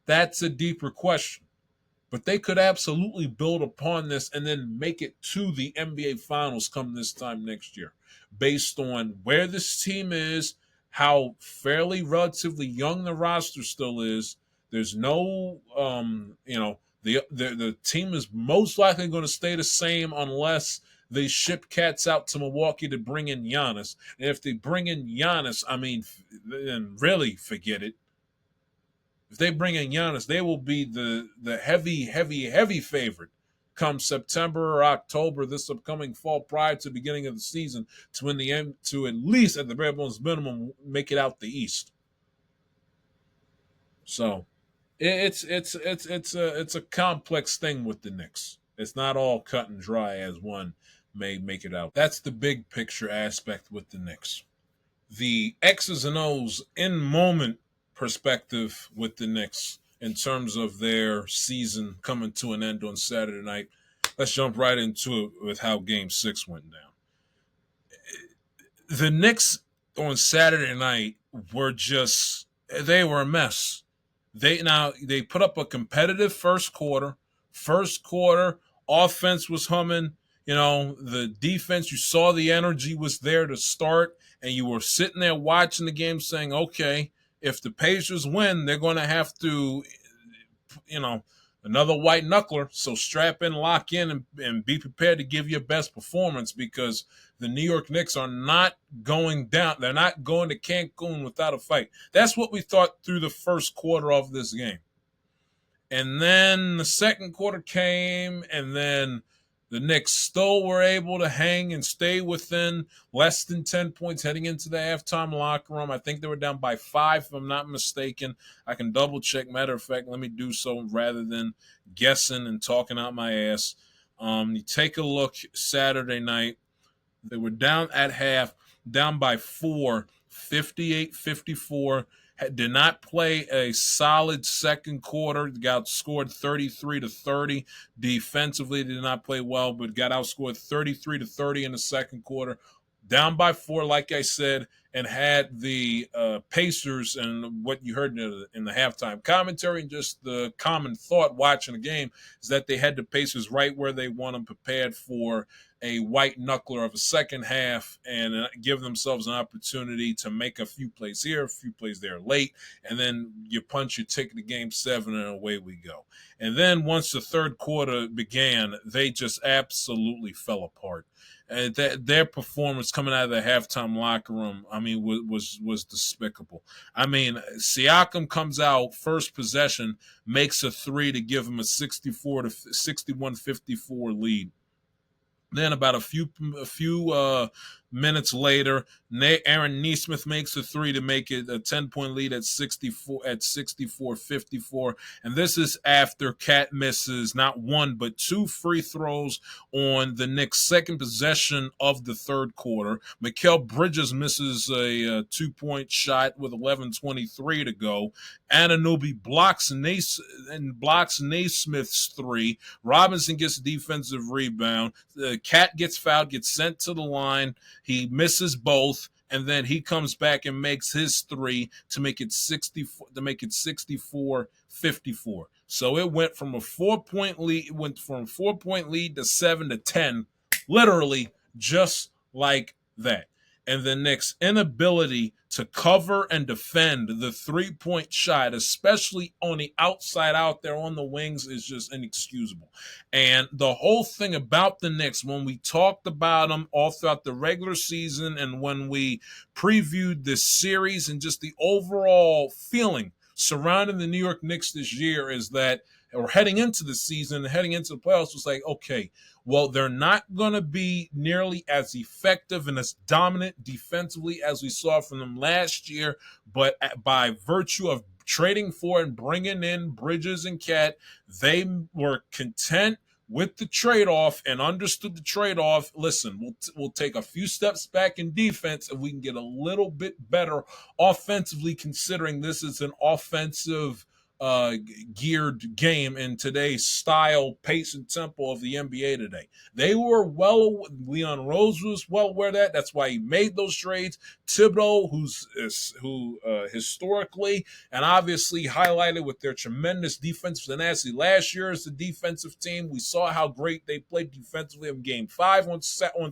That's a deeper question. But they could absolutely build upon this and then make it to the NBA Finals come this time next year, based on where this team is, how fairly relatively young the roster still is. There's no, the team is most likely going to stay the same unless they ship cats out to Milwaukee to bring in Giannis. And if they bring in Giannis, I mean, then really forget it. If they bring in Giannis, they will be the heavy favorite come September or October this upcoming fall, prior to the beginning of the season, to win the end, to at least at the bare bones minimum make it out the East. So it's a complex thing with the Knicks. It's not all cut and dry as one may make it out. That's the big picture aspect with the Knicks. The X's and O's in moment perspective with the Knicks in terms of their season coming to an end on Saturday night. Let's jump right into it with how Game 6 went down. The Knicks on Saturday night they were a mess. They put up a competitive first quarter. First quarter, offense was humming. The defense, you saw the energy was there to start, and you were sitting there watching the game saying, okay, if the Pacers win, they're going to have to, another white knuckler. So strap in, lock in, and be prepared to give your best performance, because the New York Knicks are not going down. They're not going to Cancun without a fight. That's what we thought through the first quarter of this game. And then the second quarter came, and then the Knicks still were able to hang and stay within less than 10 points heading into the halftime locker room. I think they were down by 5, if I'm not mistaken. I can double check. Matter of fact, let me do so rather than guessing and talking out my ass. You take a look Saturday night. They were down at half, down by 4, 58-54. Did not play a solid second quarter. Got scored 33-30. Defensively, did not play well, but got outscored 33-30 in the second quarter. Down by 4, like I said, and had the Pacers, and what you heard in the halftime commentary and just the common thought watching the game is that they had the Pacers right where they want them, prepared for a white knuckler of a second half, and give themselves an opportunity to make a few plays here, a few plays there late, and then you punch your ticket to Game 7, and away we go. And then once the third quarter began, they just absolutely fell apart. And their performance coming out of the halftime locker room, I mean, was despicable. I mean, Siakam comes out first possession, makes a 3 to give him a 61-54 lead. Then about a few minutes later, Aaron Nesmith makes a 3 to make it a 10-point lead at 64-54. And this is after Cat misses not one but 2 free throws on the Knicks' second possession of the third quarter. Mikal Bridges misses a 2-point shot with 11:23 to go. Anunoby blocks Naismith's 3. Robinson gets a defensive rebound. Cat gets fouled, gets sent to the line. He misses both, and then he comes back and makes his 3 to make it 64-54. So it went from a 4-point lead, to 7 to 10, literally just like that. And the Knicks' inability to cover and defend the 3-point shot, especially on the outside out there on the wings, is just inexcusable. And the whole thing about the Knicks, when we talked about them all throughout the regular season and when we previewed this series and just the overall feeling surrounding the New York Knicks this year, is that, or heading into the season, heading into the playoffs, was like, okay, well, they're not going to be nearly as effective and as dominant defensively as we saw from them last year, but by virtue of trading for and bringing in Bridges and Cat, they were content with the trade-off and understood the trade-off. Listen, we'll take a few steps back in defense if we can get a little bit better offensively, considering this is an offensive geared game in today's style, pace, and tempo of the NBA today. They were Leon Rose was well aware of that. That's why he made those trades. Thibodeau, who historically and obviously highlighted with their tremendous defensive tenacity last year as the defensive team. We saw how great they played defensively in Game 5 on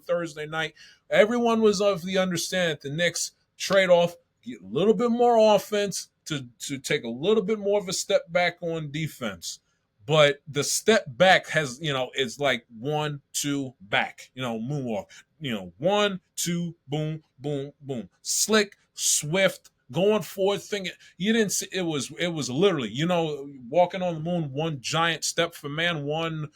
Thursday night. Everyone was of the understanding that the Knicks trade off, get a little bit more offense, to take a little bit more of a step back on defense. But the step back has, it's like 1, 2, back, moonwalk, 1, 2, boom, boom, boom, slick, swift, going forward. Thinking you didn't see it was literally, walking on the moon, one giant step for man, one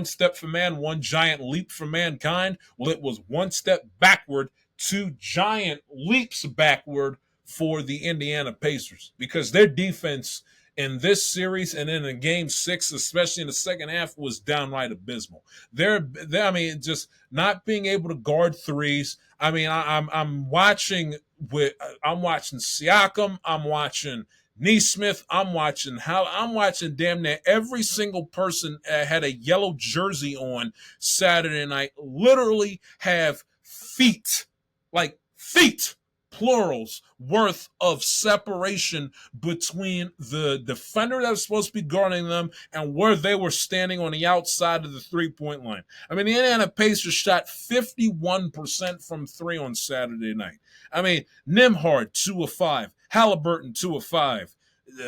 step for man, one giant leap for mankind. Well, it was one step backward, two giant leaps backward for the Indiana Pacers because their defense in this series and then in game 6, especially in the second half, was downright abysmal. I mean, just not being able to guard threes. I mean, I'm watching Siakam, I'm watching Neesmith, I'm watching damn near every single person had a yellow jersey on Saturday night literally have feet plurals worth of separation between the defender that was supposed to be guarding them and where they were standing on the outside of the three-point line. I mean, the Indiana Pacers shot 51% from three on Saturday night. I mean, Nembhard, 2 of 5. Halliburton, 2 of 5.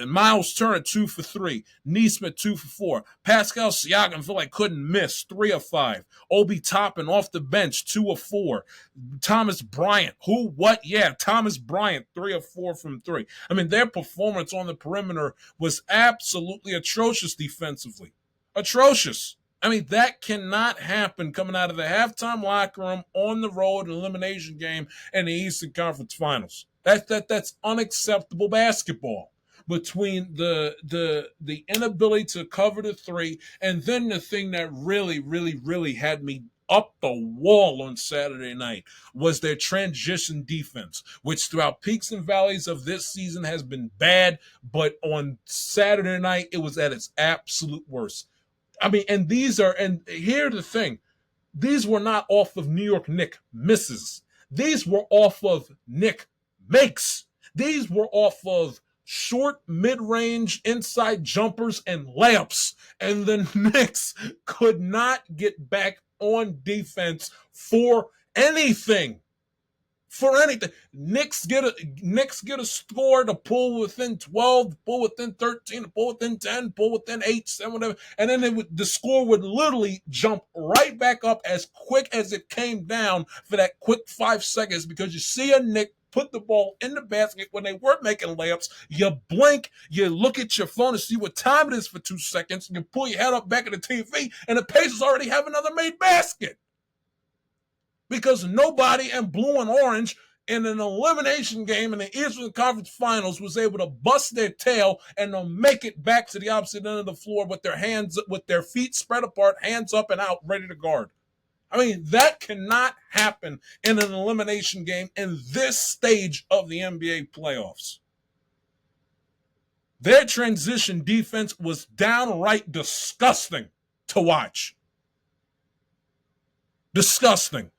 Miles Turner, 2 for 3. Neesmith, 2 for 4. Pascal Siakam feel like couldn't miss, 3 of 5. Obi Toppin off the bench, 2 of 4. Thomas Bryant, Thomas Bryant, 3 of 4 from 3. I mean, their performance on the perimeter was absolutely atrocious defensively. Atrocious. I mean, that cannot happen coming out of the halftime locker room on the road, an elimination game in the Eastern Conference Finals. That's unacceptable basketball. Between the inability to cover the three, and then the thing that really, really, really had me up the wall on Saturday night was their transition defense, which throughout peaks and valleys of this season has been bad, but on Saturday night it was at its absolute worst. I mean, and here's the thing, these were not off of New York Knicks misses. These were off of Knicks makes. These were off of short, mid-range, inside jumpers and layups. And the Knicks could not get back on defense for anything. Knicks get a score to pull within 12, pull within 13, pull within 10, pull within 8, 7, whatever. And then the score would literally jump right back up as quick as it came down for that quick 5 seconds, because you see a Knick put the ball in the basket when they weren't making layups. You blink, you look at your phone to see what time it is for 2 seconds, you pull your head up back at the TV, and the Pacers already have another made basket. Because nobody in blue and orange in an elimination game in the Eastern Conference Finals was able to bust their tail and they'll make it back to the opposite end of the floor with their feet spread apart, hands up and out, ready to guard. I mean, that cannot happen in an elimination game in this stage of the NBA playoffs. Their transition defense was downright disgusting to watch. Disgusting.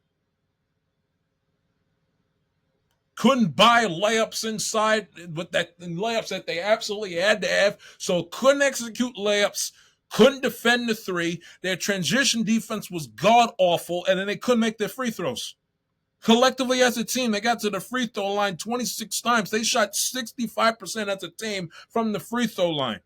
Couldn't buy layups inside with that layups that they absolutely had to have, so couldn't execute layups, couldn't defend the three. Their transition defense was god awful, and then they couldn't make their free throws. Collectively as a team, they got to the free throw line 26 times. They shot 65% as a team from the free throw line.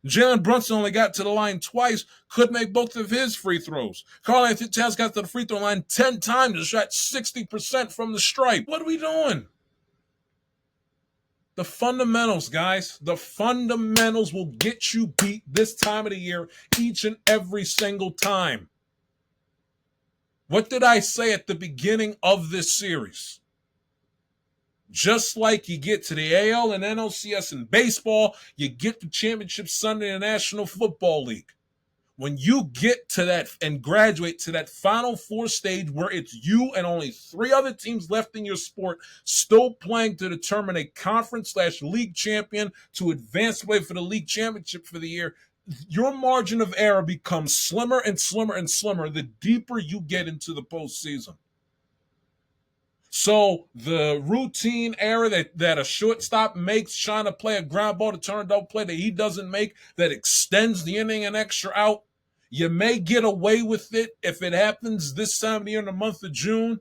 Jalen Brunson only got to the line twice, could make both of his free throws. Karl-Anthony Towns got to the free throw line 10 times and shot 60% from the stripe. What are we doing? The fundamentals, guys. The fundamentals will get you beat this time of the year each and every single time. What did I say at the beginning of this series? Just like you get to the AL and NLCS in baseball, you get the championship Sunday in the National Football League. When you get to that and graduate to that Final Four stage where it's you and only 3 other teams left in your sport still playing to determine a conference/league champion to advance away for the league championship for the year, your margin of error becomes slimmer and slimmer and slimmer the deeper you get into the postseason. So the routine error that a shortstop makes trying to play a ground ball to turn a double play that he doesn't make, that extends the inning an extra out, you may get away with it if it happens this time of the year in the month of June.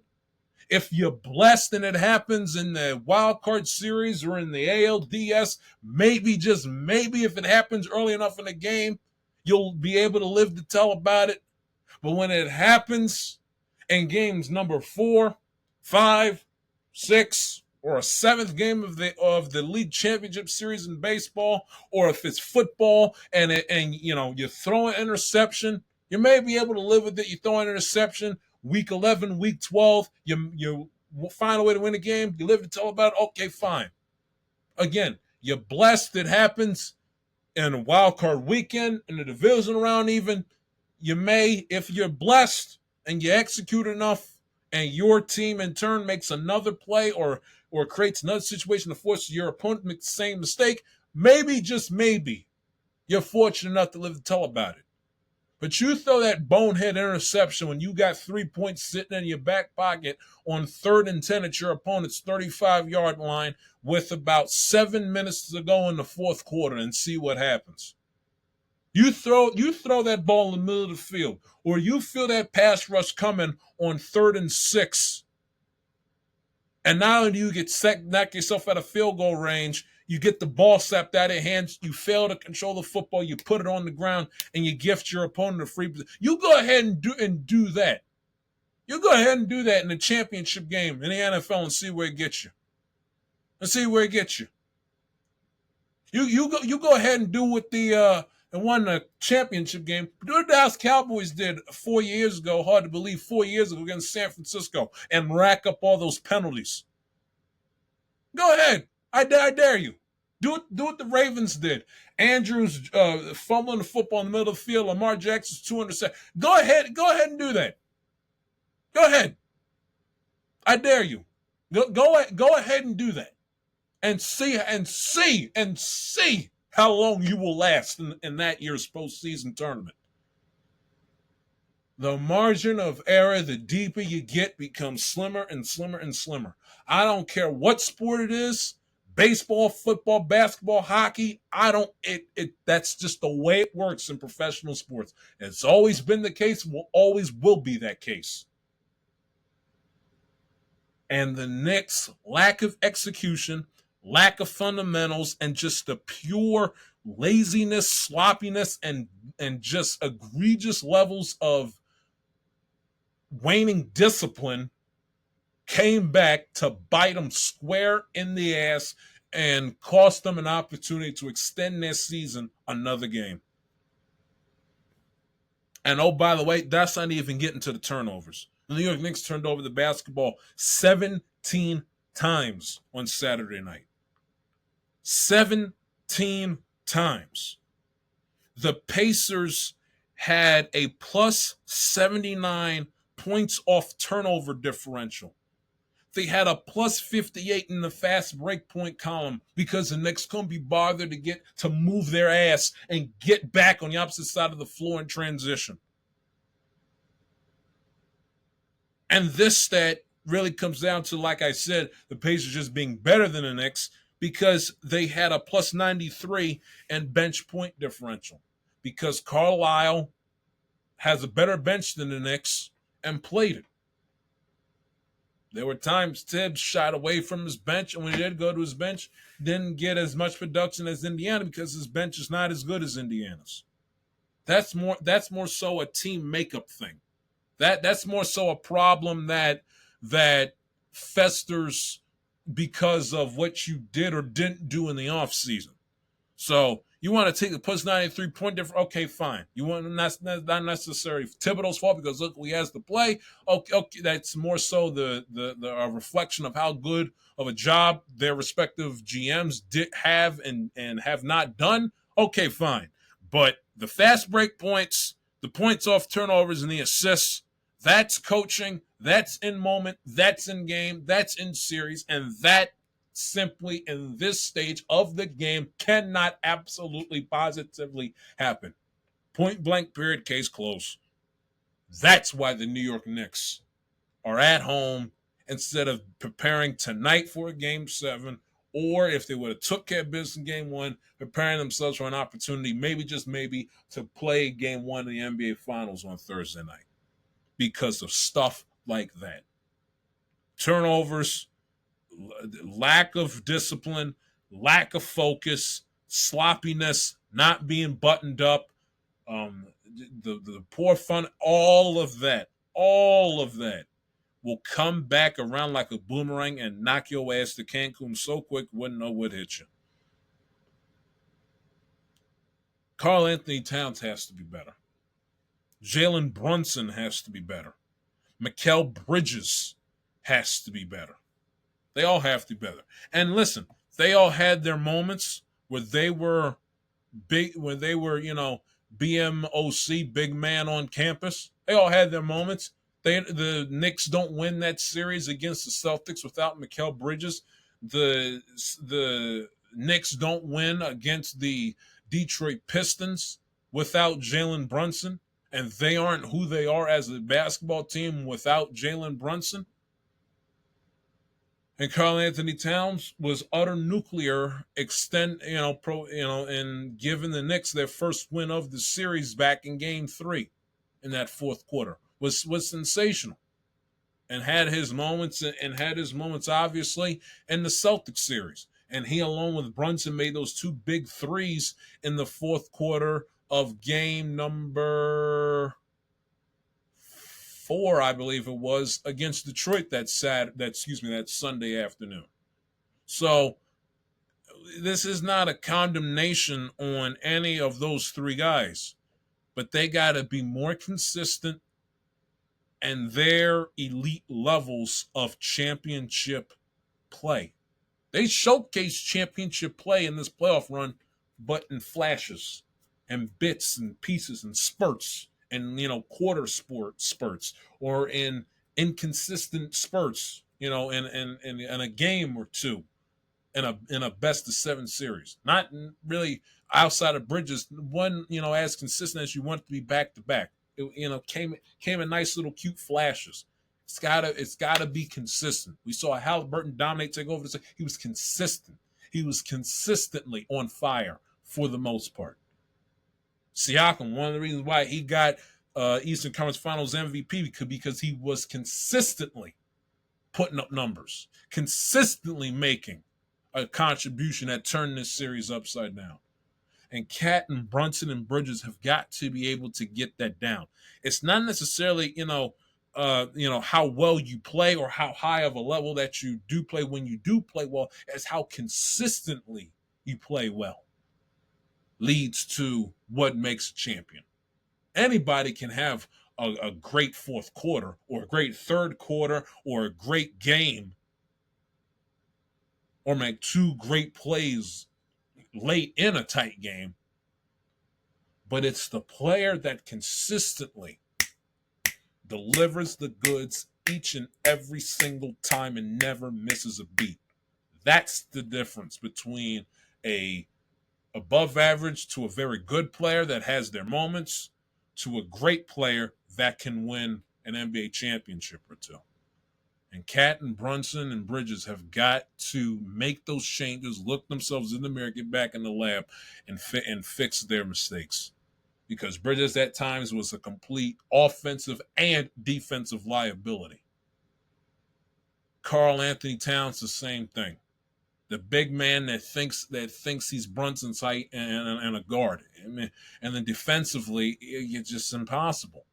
If you're blessed and it happens in the wild card series or in the ALDS, maybe, just maybe, if it happens early enough in the game, you'll be able to live to tell about it. But when it happens in games number 4, 5, 6, or a 7th game of the league championship series in baseball, or if it's football and you throw an interception, you may be able to live with it. You throw an interception week 11, week 12, you find a way to win a game. You live to tell about it. Okay, fine. Again, you're blessed. It happens in a wild card weekend, in the division round even. You may, if you're blessed and you execute enough and your team in turn makes another play or creates another situation to force your opponent to make the same mistake, maybe, just maybe, you're fortunate enough to live to tell about it. But you throw that bonehead interception when you got 3 points sitting in your back pocket on 3rd and 10 at your opponent's 35-yard line with about 7 minutes to go in the 4th quarter and see what happens. You throw that ball in the middle of the field, or you feel that pass rush coming on 3rd and 6, and not only do you knock yourself out of field goal range, you get the ball slapped out of your hands, you fail to control the football, you put it on the ground, and you gift your opponent a free position. You go ahead and do that. You go ahead and do that in the championship game in the NFL and see where it gets you. You go ahead and do what and won the championship game. Do what the Dallas Cowboys did 4 years ago, hard to believe, 4 years ago against San Francisco, and rack up all those penalties. Go ahead. I dare you. Do what the Ravens did. Andrews fumbling the football in the middle of the field. Lamar Jackson's 200. Go ahead and do that. Go ahead. I dare you. Go ahead and do that. And see how long you will last in that year's postseason tournament. The margin of error, the deeper you get, becomes slimmer and slimmer and slimmer. I don't care what sport it is, baseball, football, basketball, hockey. That's just the way it works in professional sports. It's always been the case, always will be that case. And the Knicks' lack of execution, lack of fundamentals, and just the pure laziness, sloppiness, and just egregious levels of waning discipline came back to bite them square in the ass and cost them an opportunity to extend their season another game. And oh, by the way, that's not even getting to the turnovers. The New York Knicks turned over the basketball 17 times on Saturday night. 17 times. The Pacers had a plus 79 points off turnover differential. They had a plus 58 in the fast break point column because the Knicks couldn't be bothered to move their ass and get back on the opposite side of the floor in transition. And this stat really comes down to, like I said, the Pacers just being better than the Knicks because they had a plus 93 and bench point differential because Carlisle has a better bench than the Knicks and played it. There were times Tibbs shied away from his bench, and when he did go to his bench, didn't get as much production as Indiana because his bench is not as good as Indiana's. That's more so a team makeup thing. That's more so a problem that festers because of what you did or didn't do in the offseason. So you want to take the plus 93 point difference? Okay, fine. You want that's not necessarily Thibodeau's fault because look, he has to play. Okay, that's more so the reflection of how good of a job their respective GMs did have and have not done. Okay, fine. But the fast break points, the points off turnovers, and the assists, that's coaching. That's in moment. That's in game. That's in series, and that simply in this stage of the game cannot absolutely positively happen. Point blank period, case closed. That's why the New York Knicks are at home instead of preparing tonight for a game 7, or if they would have took care of business in game 1, preparing themselves for an opportunity, maybe just maybe, to play game 1 of the NBA Finals on Thursday night because of stuff like that. Turnovers, lack of discipline, lack of focus, sloppiness, not being buttoned up, the poor fun, all of that will come back around like a boomerang and knock your ass to Cancun so quick wouldn't know what hit you. Karl Anthony Towns has to be better. Jalen Brunson has to be better. Mikal Bridges has to be better. They all have to be better. And listen, they all had their moments where they were big, when they were, BMOC, big man on campus. They all had their moments. The Knicks don't win that series against the Celtics without Mikal Bridges. The Knicks don't win against the Detroit Pistons without Jalen Brunson, and they aren't who they are as a basketball team without Jalen Brunson. And Karl Anthony Towns was utter nuclear and giving the Knicks their first win of the series back in Game 3 in that fourth quarter was sensational, and had his moments obviously in the Celtics series. And he, along with Brunson, made those two big threes in the fourth quarter of game number 4, I believe it was, against Detroit that Sunday afternoon. So this is not a condemnation on any of those three guys, but they got to be more consistent and their elite levels of championship play. They showcased championship play in this playoff run, but in flashes and bits and pieces and spurts and, quarter spurts, or in inconsistent spurts, in a game or two in a best of 7 series. Not really outside of Bridges, one, as consistent as you want it to be back to back. It came in nice little cute flashes. It's gotta be consistent. We saw Halliburton dominate, take over. He was consistent. He was consistently on fire for the most part. Siakam, one of the reasons why he got Eastern Conference Finals MVP, because he was consistently putting up numbers, consistently making a contribution that turned this series upside down. And Cat and Brunson and Bridges have got to be able to get that down. It's not necessarily, how well you play or how high of a level that you do play when you do play well, as how consistently you play well leads to what makes a champion. Anybody can have a great fourth quarter or a great third quarter or a great game or make 2 great plays late in a tight game, but it's the player that consistently delivers the goods each and every single time and never misses a beat. That's the difference between a above average to a very good player that has their moments to a great player that can win an NBA championship or 2. And Cat and Brunson and Bridges have got to make those changes, look themselves in the mirror, get back in the lab, and fix their mistakes. Because Bridges at times was a complete offensive and defensive liability. Karl Anthony Towns, the same thing. The big man that thinks he's Brunson's height and a guard. And then defensively, it's just impossible.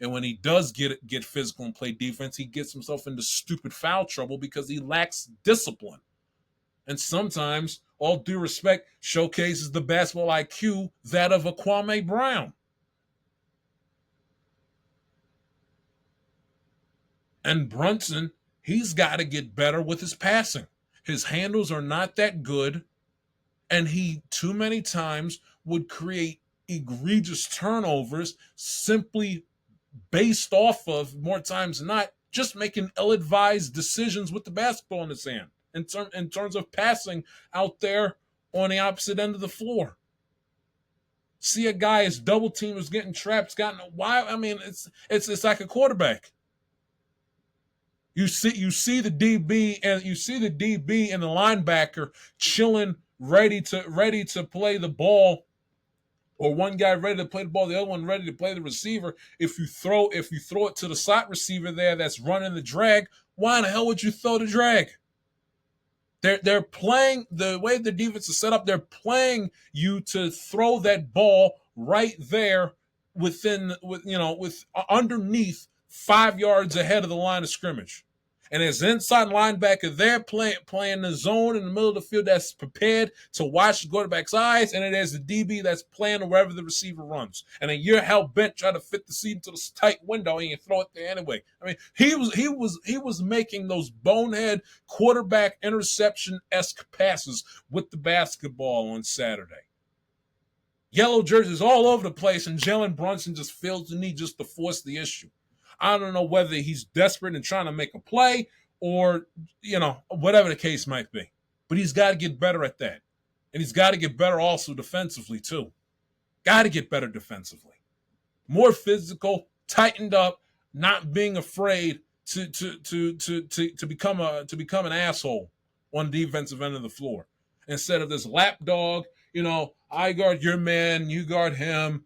And when he does get physical and play defense, he gets himself into stupid foul trouble because he lacks discipline. And sometimes, all due respect, showcases the basketball IQ, that of a Kwame Brown. And Brunson, he's got to get better with his passing. His handles are not that good, and he too many times would create egregious turnovers simply based off of, more times than not, just making ill-advised decisions with the basketball in his hand in terms of passing out there on the opposite end of the floor. See a guy, his double team is getting trapped, it's like a quarterback. You see the DB and the linebacker chilling, ready to play the ball or one guy ready to play the ball, the other one ready to play the receiver. If you throw it to the slot receiver there that's running the drag, why in the hell would you throw the drag? They're playing the way the defense is set up. They're playing you to throw that ball right there with underneath 5 yards ahead of the line of scrimmage. And as inside linebacker, they're playing the zone in the middle of the field that's prepared to watch the quarterback's eyes, and it is the DB that's playing wherever the receiver runs. And then you're hell bent trying to fit the seat into this tight window, and you throw it there anyway. I mean, he was making those bonehead quarterback interception-esque passes with the basketball on Saturday. Yellow jerseys all over the place, and Jalen Brunson just feels the need just to force the issue. I don't know whether he's desperate and trying to make a play or, whatever the case might be. But he's got to get better at that. And he's got to get better also defensively, too. Got to get better defensively. More physical, tightened up, not being afraid to become an asshole on the defensive end of the floor. Instead of this lapdog, I guard your man, you guard him.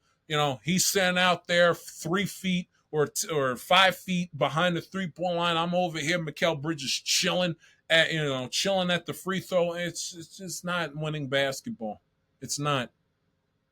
He's standing out there 3 feet or 5 feet behind the 3-point line. I'm over here, Mikal Bridges chilling at the free throw. It's just not winning basketball. It's not.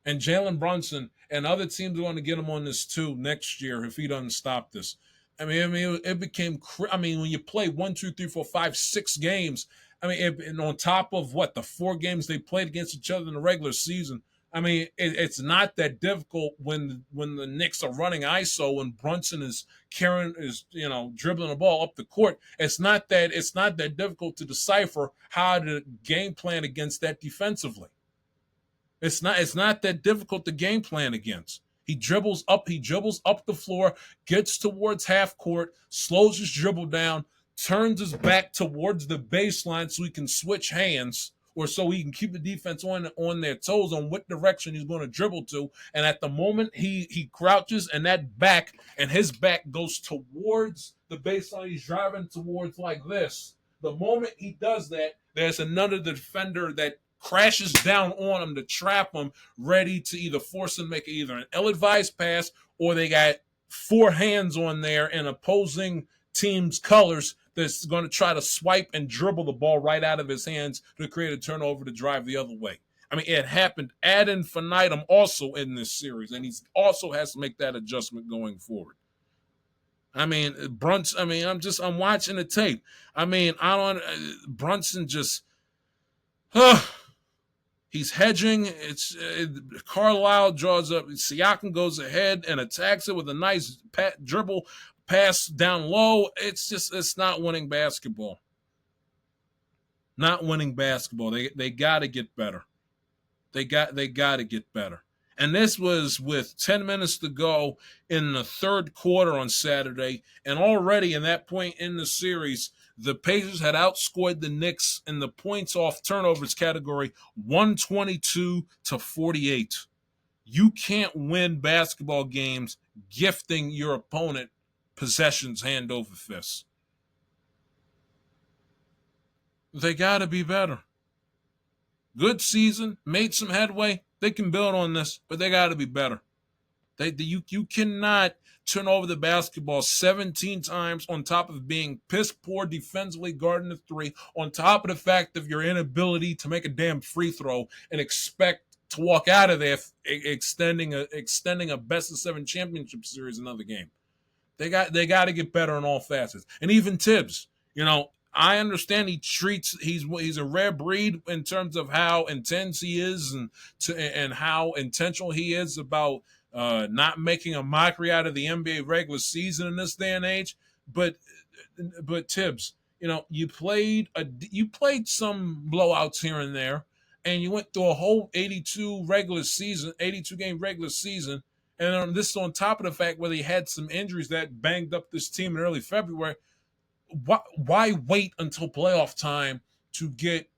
And Jalen Brunson and other teams are going to get him on this too next year if he doesn't stop this. I mean, it became. When you play 1, 2, 3, 4, 5, 6 games. And on top of the 4 games they played against each other in the regular season. It's not that difficult when the Knicks are running ISO and Brunson is dribbling the ball up the court. It's not that difficult to decipher how to game plan against that defensively. It's not that difficult to game plan against. He dribbles up the floor, gets towards half court, slows his dribble down, turns his back towards the baseline so he can switch hands, or so he can keep the defense on their toes on what direction he's going to dribble to. And at the moment he crouches and his back goes towards the baseline he's driving towards like this. The moment he does that, there's another defender that crashes down on him to trap him, ready to either force him to make either an ill-advised pass or they got 4 hands on there in opposing team's colors that's going to try to swipe and dribble the ball right out of his hands to create a turnover to drive the other way. It happened ad infinitum also in this series, and he also has to make that adjustment going forward. Brunson, I'm watching the tape. Brunson just, he's hedging. Carlisle draws up. Siakam goes ahead and attacks it with a nice dribble pass down low. It's not winning basketball. Not winning basketball. They got to get better. They got to get better. And this was with 10 minutes to go in the third quarter on Saturday, and already in that point in the series, the Pacers had outscored the Knicks in the points off turnovers category 122-48. You can't win basketball games gifting your opponent possessions hand over fist. They got to be better. Good season, made some headway. They can build on this, but they got to be better. You cannot turn over the basketball 17 times on top of being piss poor defensively guarding the 3, on top of the fact of your inability to make a damn free throw and expect to walk out of there extending a best of 7 championship series another game. They got to get better in all facets. And even Tibbs, I understand he's a rare breed in terms of how intense he is and how intentional he is about not making a mockery out of the NBA regular season in this day and age. But Tibbs, you played some blowouts here and there, and you went through a whole 82 game regular season. And this is on top of the fact where he had some injuries that banged up this team in early February. Why wait until playoff time to get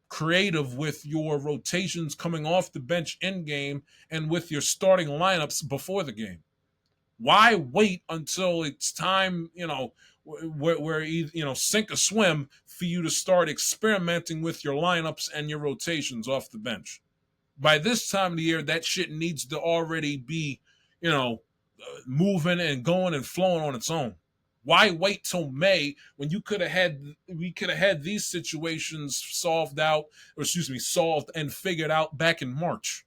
creative with your rotations coming off the bench in game and with your starting lineups before the game? Why wait until it's time, where sink or swim for you to start experimenting with your lineups and your rotations off the bench? By this time of the year, that shit needs to already be, moving and going and flowing on its own. Why wait till May when we could have had these situations solved and figured out back in March?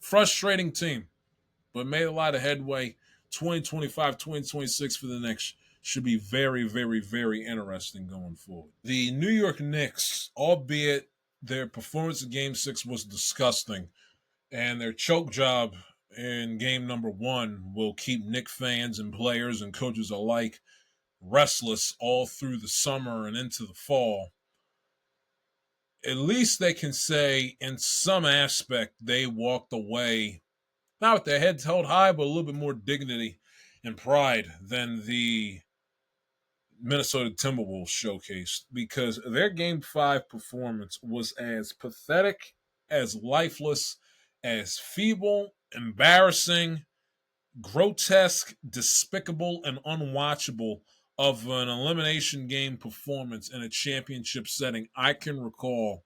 Frustrating team, but made a lot of headway. 2025, 2026 for the Knicks should be very, very, very interesting going forward. The New York Knicks, albeit their performance in Game 6 was disgusting, and their choke job in game number 1 will keep Knicks fans and players and coaches alike restless all through the summer and into the fall. At least they can say in some aspect they walked away not with their heads held high, but a little bit more dignity and pride than the Minnesota Timberwolves showcased, because their Game 5 performance was as pathetic, as lifeless, as feeble, embarrassing, grotesque, despicable, and unwatchable of an elimination game performance in a championship setting I can recall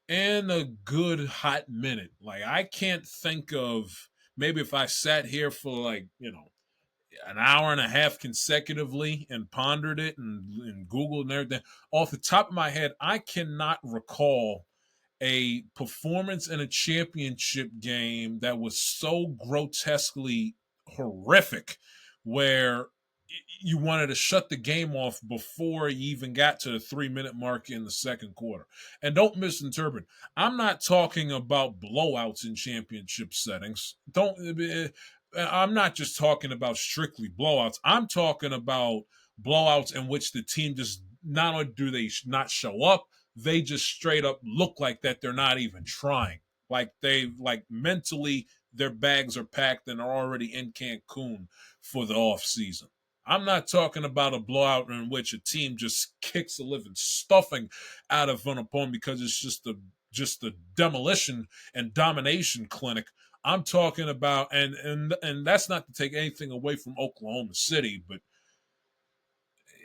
in a good hot minute. Like, I can't think of, maybe if I sat here for an hour and a half consecutively and pondered it and Googled and everything, off the top of my head, I cannot recall a performance in a championship game that was so grotesquely horrific where you wanted to shut the game off before you even got to the 3-minute mark in the second quarter. And don't misinterpret. I'm not talking about blowouts in championship settings. I'm not just talking about strictly blowouts. I'm talking about blowouts in which the team just not only do they not show up, they just straight up look like that they're not even trying. Like mentally their bags are packed and are already in Cancun for the off season. I'm not talking about a blowout in which a team just kicks the living stuffing out of an opponent because it's just a demolition and domination clinic. I'm talking about, and that's not to take anything away from Oklahoma City, but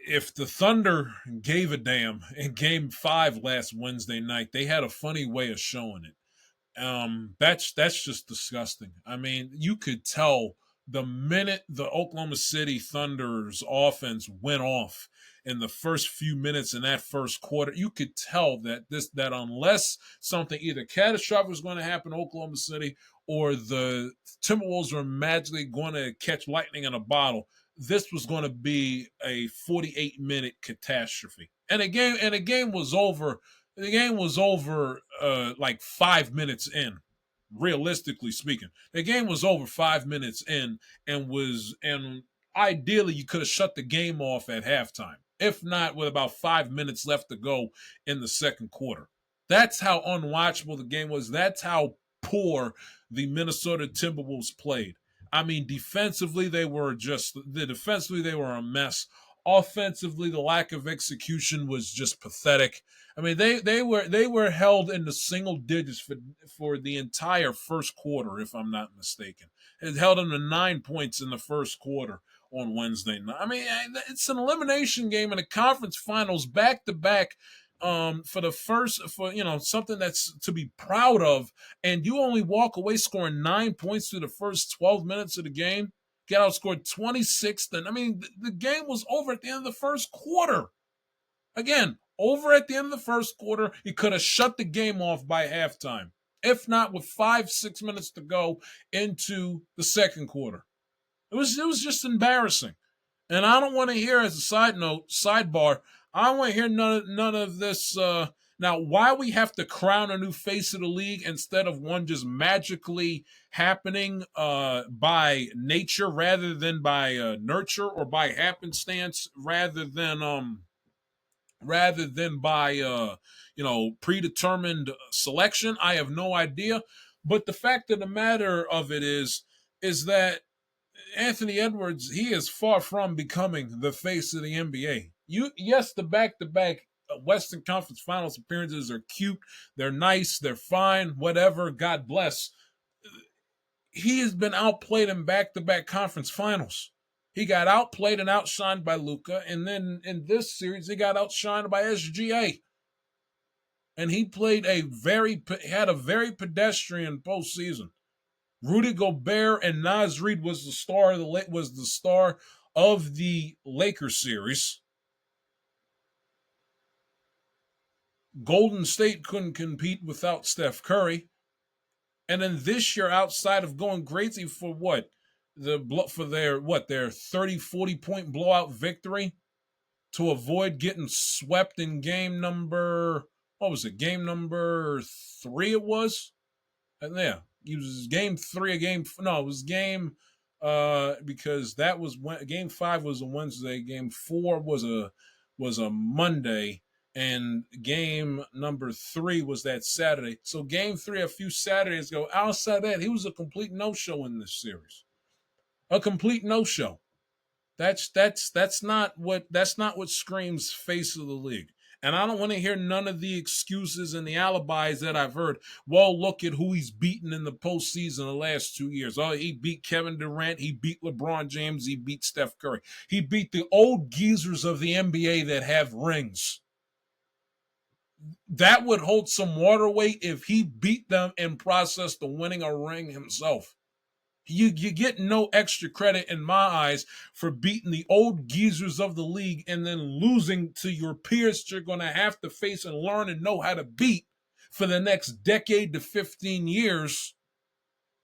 if the Thunder gave a damn in Game 5 last Wednesday night, they had a funny way of showing it. That's just disgusting. I mean, you could tell the minute the Oklahoma City Thunder's offense went off in the first few minutes in that first quarter, you could tell that unless something either catastrophic was going to happen in Oklahoma City or the Timberwolves were magically going to catch lightning in a bottle, this was going to be a 48-minute catastrophe. And the game was over. The game was over like 5 minutes in. Realistically speaking, the game was over 5 minutes in, and ideally you could have shut the game off at halftime, if not with about 5 minutes left to go in the second quarter. That's how unwatchable the game was. That's how poor the Minnesota Timberwolves played. I mean, defensively they were a mess. Offensively, the lack of execution was just pathetic. I mean, they were held in the single digits for the entire first quarter, if I'm not mistaken. It held them to 9 points in the first quarter on Wednesday night. I mean, it's an elimination game in the conference finals back to back. For something that's to be proud of, and you only walk away scoring 9 points through the first 12 minutes of the game, get outscored 26. Then, I mean, the game was over at the end of the first quarter. Again, over at the end of the first quarter, you could have shut the game off by halftime, if not with 5-6 minutes to go into the second quarter. It was just embarrassing. And I don't want to hear, as a sidebar, I don't want to hear none of this. Now, why we have to crown a new face of the league instead of one just magically happening by nature rather than by nurture, or by happenstance rather than by predetermined selection, I have no idea. But the fact of the matter of it is that Anthony Edwards, he is far from becoming the face of the NBA. Yes, the back-to-back Western Conference Finals appearances are cute, they're nice, they're fine, whatever, God bless. He has been outplayed in back-to-back conference finals. He got outplayed and outshined by Luka, and then in this series, he got outshined by SGA. and he had a very pedestrian postseason. Rudy Gobert and Naz Reid was the star of the Lakers series. Golden State couldn't compete without Steph Curry. And then this year, outside of going crazy for their 30-40 point blowout victory to avoid getting swept in game number, what was it, game number 3 it was? And yeah, it was game 3 it was because that was when game 5 was a Wednesday, game 4 was a Monday, and game number 3 was that Saturday. So game 3 a few Saturdays ago. Outside that, he was a complete no-show in this series. A complete no-show. That's not what screams face of the league. And I don't want to hear none of the excuses and the alibis that I've heard. Well, look at who he's beaten in the postseason the last 2 years. Oh, he beat Kevin Durant. He beat LeBron James. He beat Steph Curry. He beat the old geezers of the NBA that have rings. That would hold some water weight if he beat them in process to winning a ring himself. You get no extra credit in my eyes for beating the old geezers of the league and then losing to your peers that you're going to have to face and learn and know how to beat for the next decade to 15 years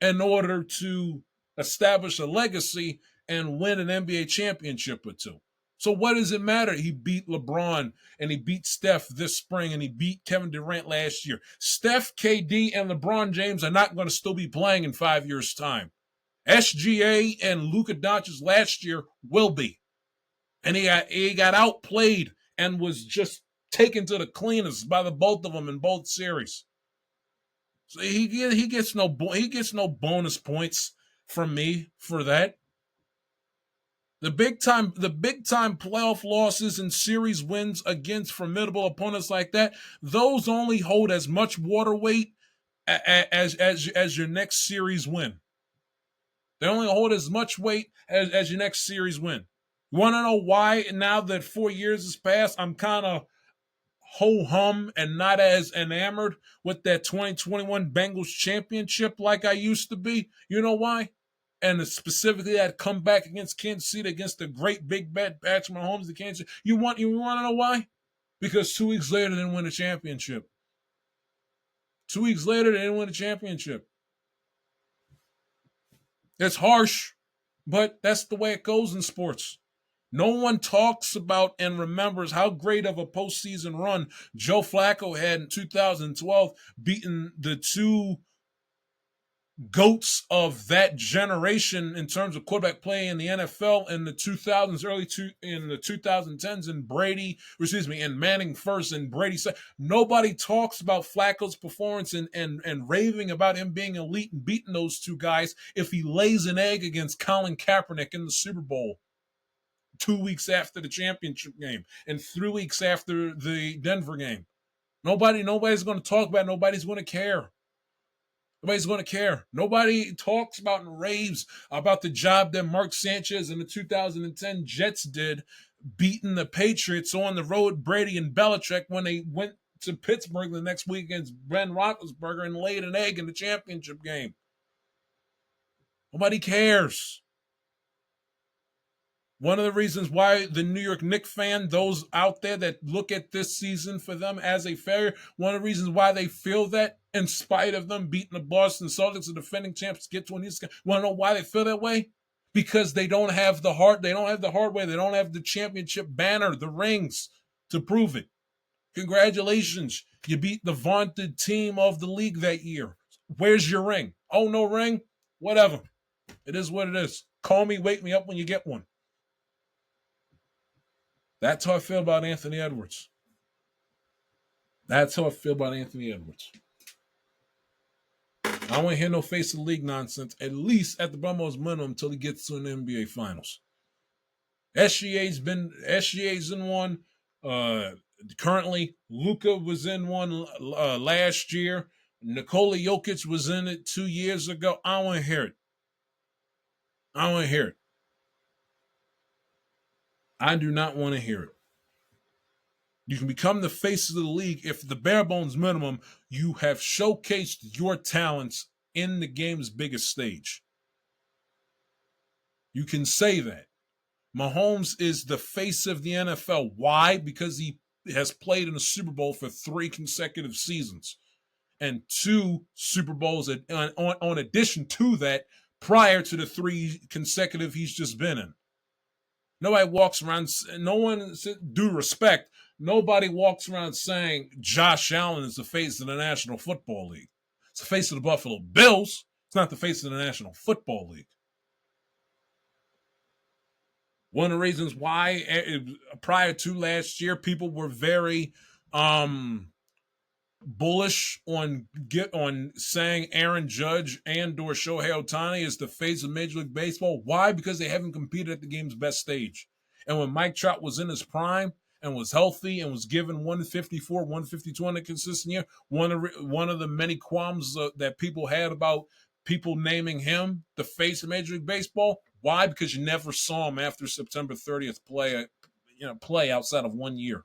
in order to establish a legacy and win an NBA championship or two. So what does it matter? He beat LeBron and he beat Steph this spring and he beat Kevin Durant last year. Steph, KD, and LeBron James are not going to still be playing in 5 years' time. SGA and Luka Doncic last year will be. And he got outplayed and was just taken to the cleaners by the both of them in both series. So he gets no bonus points from me for that. The big time playoff losses and series wins against formidable opponents like that, those only hold as much water weight as your next series win. They only hold as much weight as your next series win. You want to know why now that 4 years has passed, I'm kind of ho-hum and not as enamored with that 2021 Bengals championship like I used to be? You know why? And specifically that comeback against Kansas City against the great big bad Patrick Mahomes, the Kansas City. You want to know why? Because 2 weeks later they didn't win a championship. 2 weeks later they didn't win a championship. It's harsh, but that's the way it goes in sports. No one talks about and remembers how great of a postseason run Joe Flacco had in 2012, beating the two GOATs of that generation in terms of quarterback play in the NFL in the 2000s, in the 2010s, and Manning first and Brady second. Nobody talks about Flacco's performance and raving about him being elite and beating those two guys if he lays an egg against Colin Kaepernick in the Super Bowl 2 weeks after the championship game and 3 weeks after the Denver game. Nobody's going to talk about it. Nobody's going to care. Nobody's going to care. Nobody talks about and raves about the job that Mark Sanchez and the 2010 Jets did beating the Patriots on the road, Brady and Belichick, when they went to Pittsburgh the next week against Ben Roethlisberger and laid an egg in the championship game. Nobody cares. One of the reasons why the New York Knicks fan, those out there that look at this season for them as a failure, one of the reasons why they feel that, in spite of them beating the Boston Celtics, the defending champs, get to an East. Want to know why they feel that way? Because they don't have the hardware. They don't have the championship banner, the rings to prove it. Congratulations. You beat the vaunted team of the league that year. Where's your ring? Oh, no ring? Whatever. It is what it is. Call me, wake me up when you get one. That's how I feel about Anthony Edwards. I don't want to hear no face of the league nonsense, at least at the most minimum, until he gets to an NBA Finals. SGA's in one. Currently, Luka was in one last year. Nikola Jokic was in it 2 years ago. I don't want to hear it. I do not want to hear it. You can become the face of the league if, the bare bones minimum, you have showcased your talents in the game's biggest stage. You can say that. Mahomes is the face of the NFL. Why? Because he has played in a Super Bowl for 3 consecutive seasons and 2 Super Bowls on addition to that prior to the 3 consecutive he's just been in. Nobody walks around, no one, due respect, nobody walks around saying Josh Allen is the face of the National Football League. It's the face of the Buffalo Bills. It's not the face of the National Football League. One of the reasons why prior to last year, people were very bullish on saying Aaron Judge and or Shohei Ohtani is the face of Major League Baseball. Why? Because they haven't competed at the game's best stage. And when Mike Trout was in his prime and was healthy and was given 154, 152 on a consistent year, one of the many qualms that people had about people naming him the face of Major League Baseball. Why? Because you never saw him after September 30th play outside of 1 year.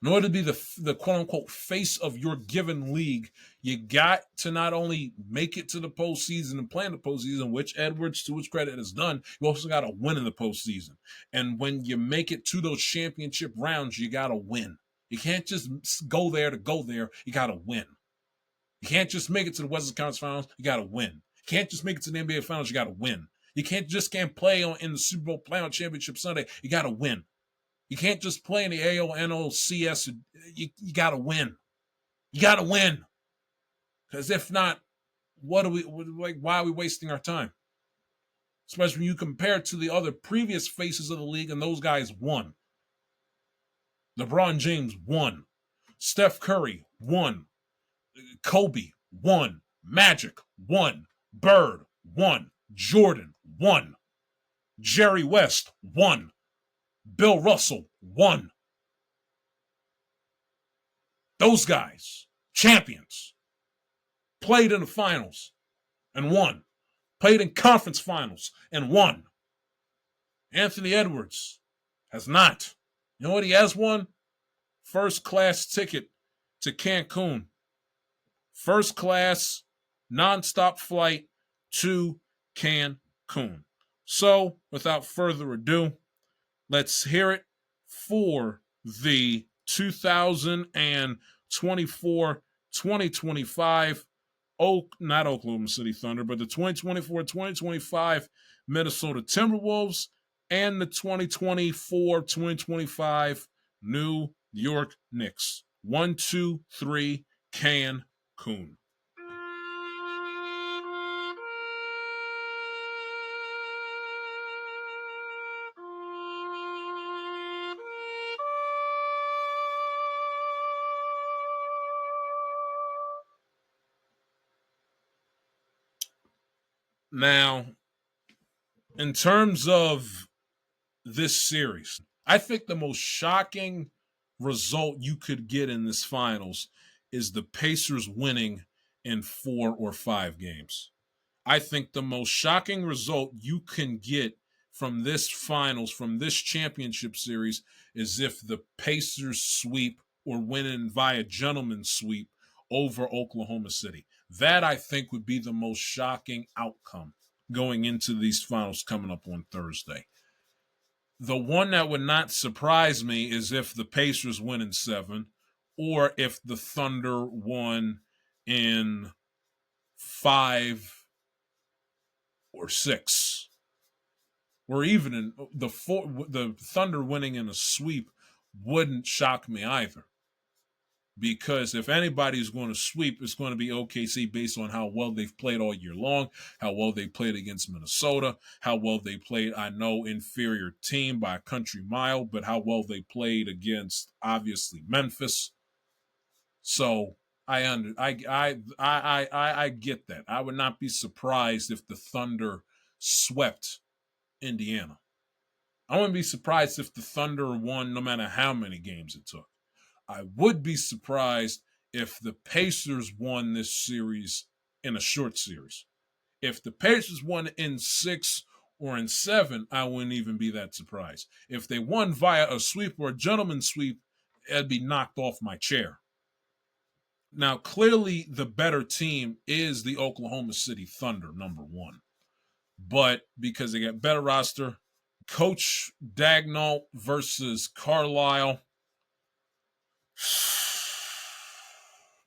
In order to be the quote-unquote face of your given league, you got to not only make it to the postseason and play in the postseason, which Edwards, to his credit, has done, you also got to win in the postseason. And when you make it to those championship rounds, you got to win. You can't just go there to go there. You got to win. You can't just make it to the Western Conference Finals. You got to win. You can't just make it to the NBA Finals. You got to win. You can't play in the Super Bowl playoff championship Sunday. You got to win. You can't just play in the ALNOCS. You got to win. You got to win. Because if not, why are we wasting our time? Especially when you compare it to the other previous faces of the league, and those guys won. LeBron James won. Steph Curry won. Kobe won. Magic won. Bird won. Jordan won. Jerry West won. Bill Russell won. Those guys, champions, played in the finals and won. Played in conference finals and won. Anthony Edwards has not. You know what he has won? First class ticket to Cancun. First class, nonstop flight to Cancun. So, without further ado, let's hear it for the 2024-2025 not Oklahoma City Thunder, but the 2024-2025 Minnesota Timberwolves and the 2024-2025 New York Knicks. 1, 2, 3, Cancun. Now, in terms of this series, I think the most shocking result you could get in this finals is the Pacers winning in 4 or 5 games. I think the most shocking result you can get from this finals, from this championship series, is if the Pacers sweep or win in via gentleman's sweep over Oklahoma City. That, I think, would be the most shocking outcome going into these finals coming up on Thursday. The one that would not surprise me is if the Pacers win in 7 or if the Thunder won in 5 or 6. Or even in the Thunder winning in a sweep wouldn't shock me either. Because if anybody's going to sweep, it's going to be OKC based on how well they've played all year long, how well they played against Minnesota, how well they played, I know, inferior team by a country mile, but how well they played against, obviously, Memphis. So I get that. I would not be surprised if the Thunder swept Indiana. I wouldn't be surprised if the Thunder won no matter how many games it took. I would be surprised if the Pacers won this series in a short series. If the Pacers won in 6 or in 7, I wouldn't even be that surprised. If they won via a sweep or a gentleman's sweep, I'd be knocked off my chair. Now, clearly, the better team is the Oklahoma City Thunder, number one. But because they got better roster, Coach Dagnall versus Carlisle,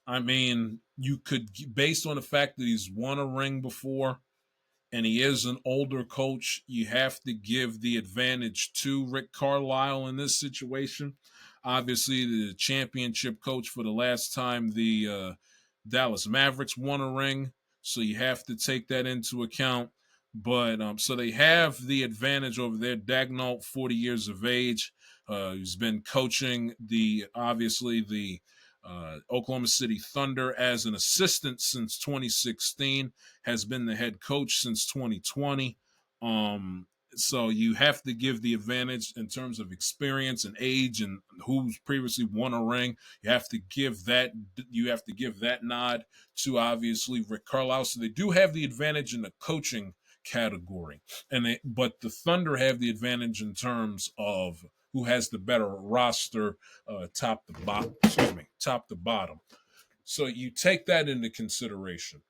I mean, you could, based on the fact that he's won a ring before and he is an older coach, you have to give the advantage to Rick Carlisle in this situation. Obviously, the championship coach for the last time the Dallas Mavericks won a ring, so you have to take that into account. But so they have the advantage over there. Dagnall, 40 years of age, he's been coaching the Oklahoma City Thunder as an assistant since 2016, has been the head coach since 2020. So you have to give the advantage in terms of experience and age and who's previously won a ring. You have to give that nod to obviously Rick Carlisle. So they do have the advantage in the coaching category, but the Thunder have the advantage in terms of who has the better roster, top to bottom. Excuse me, top to bottom. So you take that into consideration.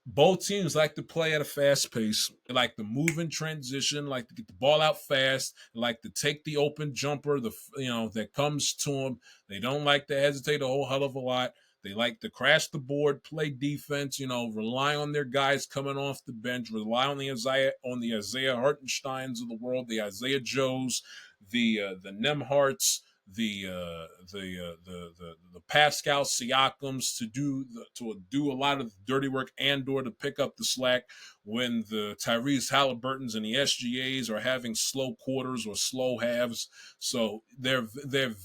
Both teams like to play at a fast pace. They like to move in transition, like to get the ball out fast, like to take the open jumper, that comes to them. They don't like to hesitate a whole hell of a lot. They like to crash the board, play defense, rely on their guys coming off the bench, rely on the Isaiah Hartensteins of the world, the Isaiah Joes, the Nemharts, the Pascal Siakams to do a lot of the dirty work and/or to pick up the slack when the Tyrese Halliburtons and the SGAs are having slow quarters or slow halves. So they're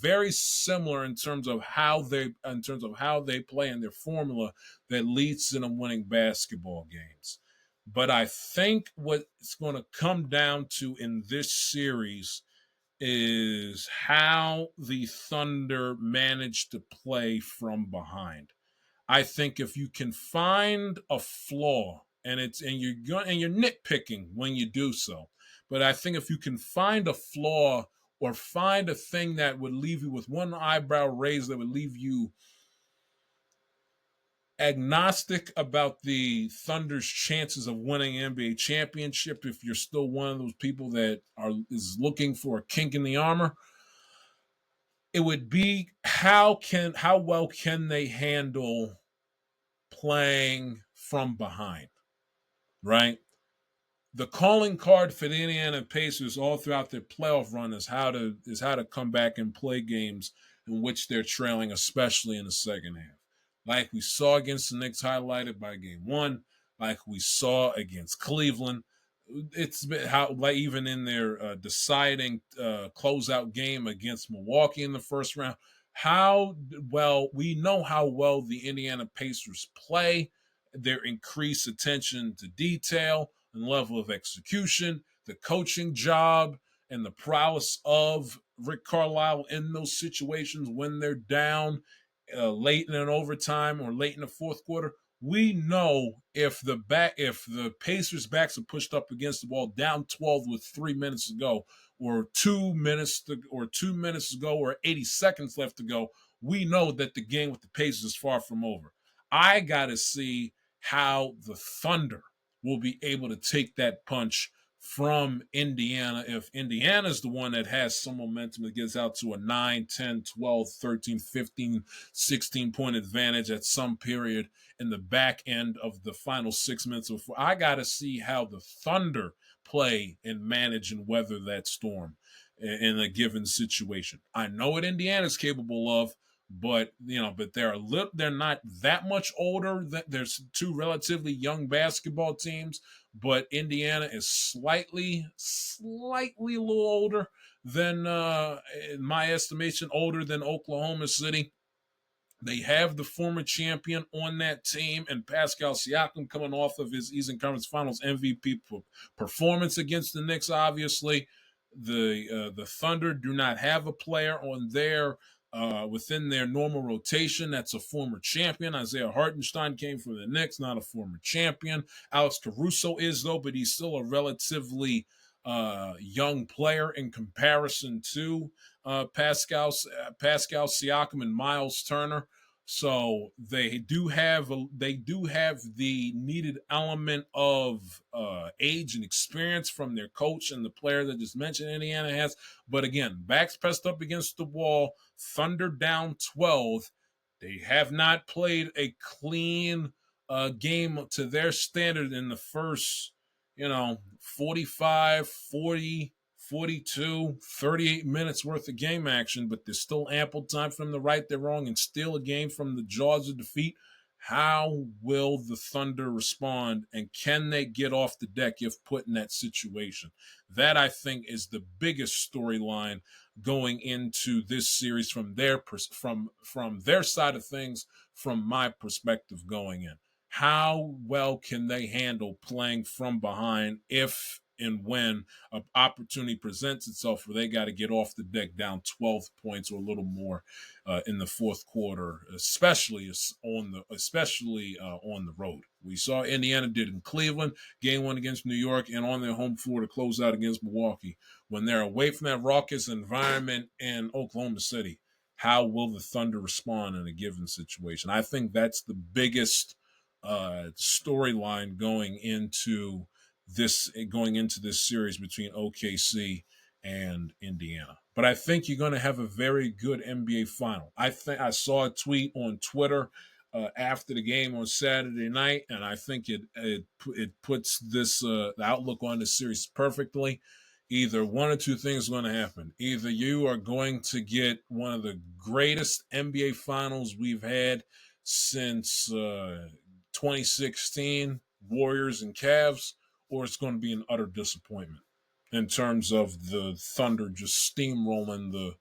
very similar in terms of how they play in their formula that leads to them winning basketball games. But I think what it's going to come down to in this series is how the Thunder managed to play from behind. I think if you can find a flaw, and you're nitpicking when you do so, but I think if you can find a flaw or find a thing that would leave you with one eyebrow raised, that would leave you agnostic about the Thunder's chances of winning an NBA championship, if you're still one of those people that is looking for a kink in the armor, it would be how well can they handle playing from behind, right? The calling card for the Indiana Pacers all throughout their playoff run is how to come back and play games in which they're trailing, especially in the second half. Like we saw against the Knicks, highlighted by Game 1, like we saw against Cleveland. It's been even in their deciding closeout game against Milwaukee in the first round. We know how well the Indiana Pacers play, their increased attention to detail and level of execution, the coaching job, and the prowess of Rick Carlisle in those situations when they're down late in an overtime or late in the fourth quarter. We know if the Pacers' backs are pushed up against the wall, down 12 with 3 minutes to go, or 2 minutes to go, or 80 seconds left to go, we know that the game with the Pacers is far from over. I gotta see how the Thunder will be able to take that punch from Indiana. If Indiana's the one that has some momentum that gets out to a 9, 10, 12, 13, 15, 16-point advantage at some period in the back end of the final 6 minutes before, I got to see how the Thunder play and manage and weather that storm in a given situation. I know what Indiana's capable of, but they're not that much older. There's two relatively young basketball teams, but Indiana is slightly a little older than, in my estimation, older than Oklahoma City. They have the former champion on that team, and Pascal Siakam coming off of his Eastern Conference Finals MVP performance against the Knicks. Obviously, the Thunder do not have a player on their within their normal rotation. That's a former champion. Isaiah Hartenstein came from the Knicks, not a former champion. Alex Caruso is, though, but he's still a relatively young player in comparison to Pascal Siakam and Miles Turner. So they do have the needed element of age and experience from their coach and the player that just mentioned Indiana has. But again, backs pressed up against the wall, Thunder down 12. They have not played a clean game to their standard in the first, 45, 40, 42, 38 minutes worth of game action, but there's still ample time for them to right their wrong and steal a game from the jaws of defeat. How will the Thunder respond, and can they get off the deck if put in that situation? That, I think, is the biggest storyline going into this series from their side of things, from my perspective going in. How well can they handle playing from behind if and when an opportunity presents itself where they got to get off the deck down 12 points or a little more in the fourth quarter, especially on the road. We saw Indiana did in Cleveland, game one against New York, and on their home floor to close out against Milwaukee. When they're away from that raucous environment in Oklahoma City, how will the Thunder respond in a given situation? I think that's the biggest storyline going into this series between OKC and Indiana. But I think you're going to have a very good NBA final. I saw a tweet on Twitter after the game on Saturday night, and I think it puts this the outlook on the series perfectly. Either one or two things are going to happen. Either you are going to get one of the greatest NBA finals we've had since 2016, Warriors and Cavs, or it's going to be an utter disappointment in terms of the Thunder just steamrolling the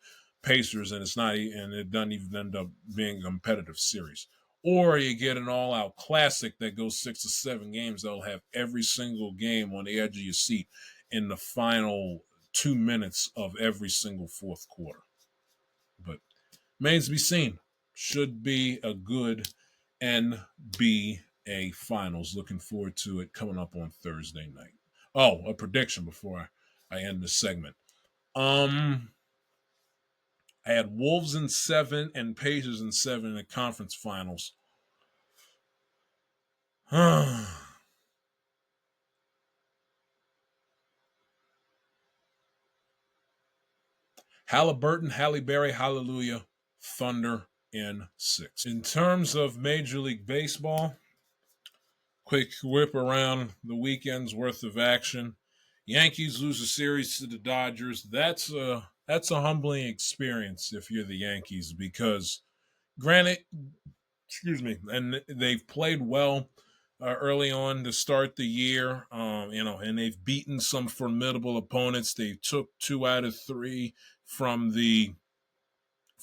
Pacers, and it doesn't even end up being a competitive series. Or you get an all-out classic that goes 6 to 7 games that'll have every single game on the edge of your seat in the final 2 minutes of every single fourth quarter. But remains to be seen. Should be a good NBA Finals. Looking forward to it coming up on Thursday night. Oh, a prediction before I end this segment. I had Wolves in 7 and Pacers in 7 in the conference finals. Halliburton, Halle Berry, hallelujah. Thunder in 6. In terms of Major League Baseball, quick whip around the weekend's worth of action. Yankees lose a series to the Dodgers. That's a humbling experience if you're the Yankees, because granted, and they've played well early on to start the year, and they've beaten some formidable opponents. They took 2 out of 3 from the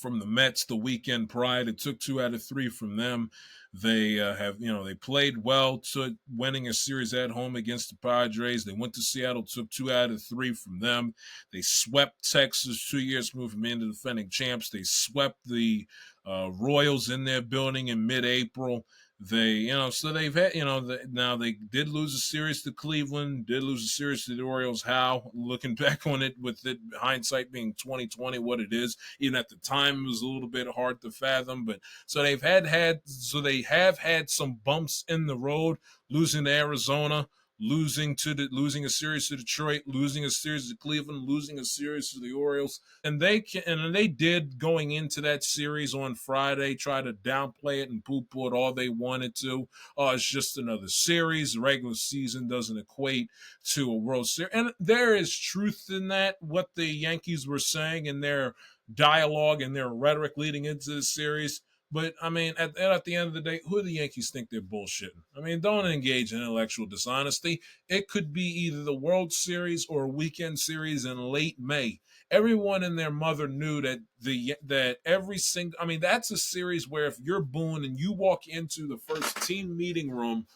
Mets the weekend prior. They took 2 out of 3 from them. They they played well to winning a series at home against the Padres. They went to Seattle, took 2 out of 3 from them. They swept Texas 2 years removed from being the defending champs. They swept the Royals in their building in mid-April. So they've had, now they did lose a series to Cleveland, did lose a series to the Orioles. How, looking back on it, with it, hindsight being 2020, what it is, even at the time, it was a little bit hard to fathom. But so they have had some bumps in the road, losing to Arizona, losing a series to Detroit, losing a series to Cleveland, losing a series to the Orioles, and they did, going into that series on Friday, try to downplay it and poo-poo it all they wanted to. It's just another series. The regular season doesn't equate to a World Series, and there is truth in that. What the Yankees were saying in their dialogue and their rhetoric leading into the series. But, I mean, at the end of the day, who do the Yankees think they're bullshitting? I mean, don't engage in intellectual dishonesty. It could be either the World Series or a weekend series in late May. Everyone and their mother knew that every single – I mean, that's a series where if you're Boone and you walk into the first team meeting room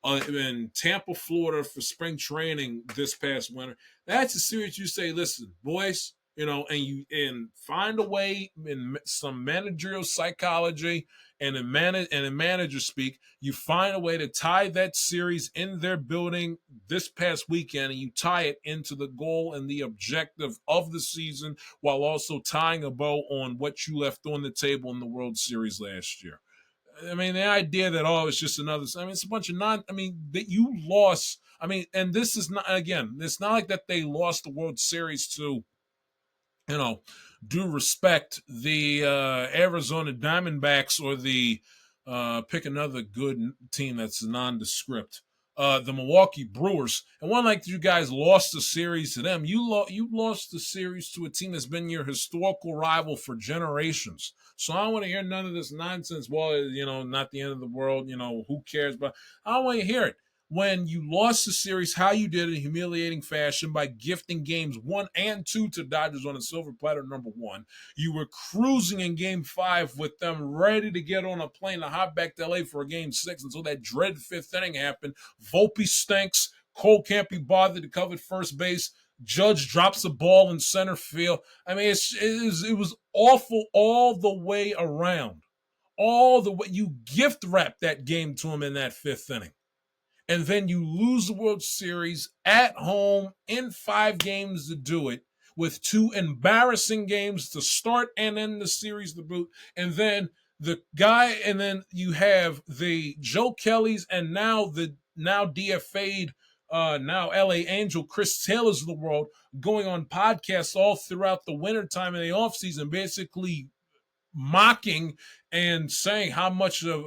in Tampa, Florida for spring training this past winter, that's a series you say, listen, boys – and find a way in some managerial psychology and in manager speak, you find a way to tie that series in their building this past weekend, and you tie it into the goal and the objective of the season, while also tying a bow on what you left on the table in the World Series last year. I mean, the idea that it's just another. I mean, it's a bunch of non. I mean, that you lost. I mean, and this is not again. It's not like that they lost the World Series to, due respect the Arizona Diamondbacks or the pick another good team that's nondescript. The Milwaukee Brewers, and one like you guys lost the series to them. You lost the series to a team that's been your historical rival for generations. So I don't want to hear none of this nonsense. Well, not the end of the world. Who cares? But I don't want to hear it. When you lost the series, how you did it in humiliating fashion by gifting games 1 and 2 to Dodgers on a silver platter number 1. You were cruising in game 5 with them ready to get on a plane to hop back to LA for a game 6 until that dread 5th inning happened. Volpe stinks. Cole can't be bothered to cover first base. Judge drops a ball in center field. I mean, it was awful all the way around. All the way. You gift wrapped that game to him in that 5th inning. And then you lose the World Series at home in 5 games to do it, with 2 embarrassing games to start and end the series to boot. And then you have the Joe Kellys and now DFA'd, now LA Angel Chris Taylor's of the world going on podcasts all throughout the wintertime and the offseason, basically mocking and saying how much of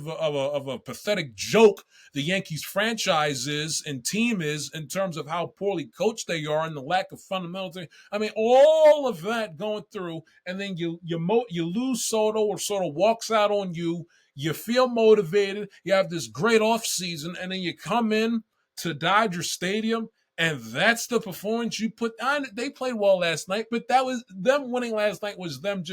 a pathetic joke the Yankees franchise is and team is in terms of how poorly coached they are and the lack of fundamentals. I mean, all of that going through, and then you lose Soto, or Soto walks out on you. You feel motivated. You have this great offseason, and then you come in to Dodger Stadium, and that's the performance you put on. They played well last night, but that was them winning last night. Was them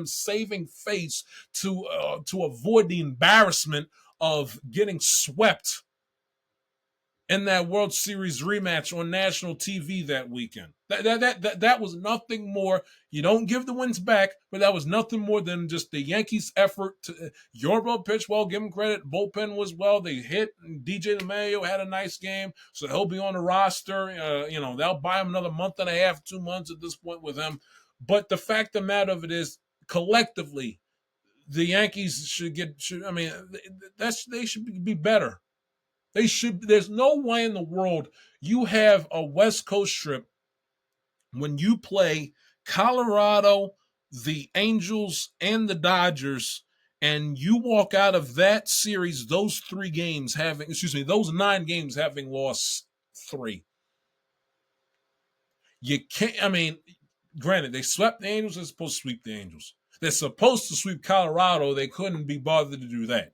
saving face to avoid the embarrassment of getting swept in that World Series rematch on national TV that weekend. That was nothing more. You don't give the wins back, but that was nothing more than just the Yankees' effort. Yorba pitched well, give him credit. Bullpen was well. They hit. DJ LeMahieu had a nice game, so he'll be on the roster. They'll buy him another month and a half, 2 months at this point with him. But the fact of the matter of it is, collectively, the Yankees they should be better. There's no way in the world you have a West Coast trip when you play Colorado, the Angels, and the Dodgers, and you walk out of that series, those 9 games having lost 3. You can't, granted, they swept the Angels. They're supposed to sweep the Angels. They're supposed to sweep Colorado. They couldn't be bothered to do that.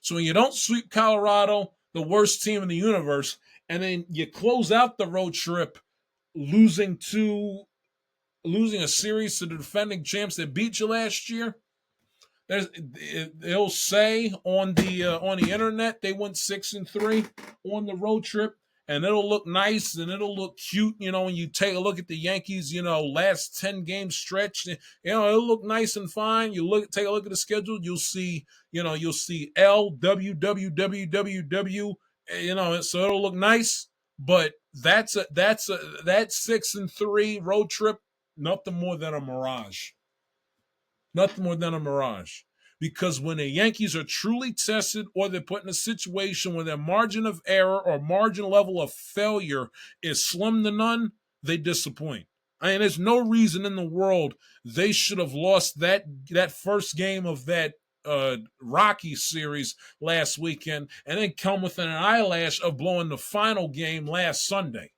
So when you don't sweep Colorado, the worst team in the universe, and then you close out the road trip losing a series to the defending champs that beat you last year, they'll say on the internet they went 6-3 on the road trip, and it'll look nice and it'll look cute, when you take a look at the Yankees, last 10 game stretch, it'll look nice and fine. Take a look at the schedule, you'll see L W W W W W, so it'll look nice. But that 6-3 road trip, nothing more than a mirage. Nothing more than a mirage. Because when the Yankees are truly tested, or they're put in a situation where their margin of error or margin level of failure is slim to none, they disappoint. There's no reason in the world they should have lost that first game of that Rocky series last weekend and then come within an eyelash of blowing the final game last Sunday.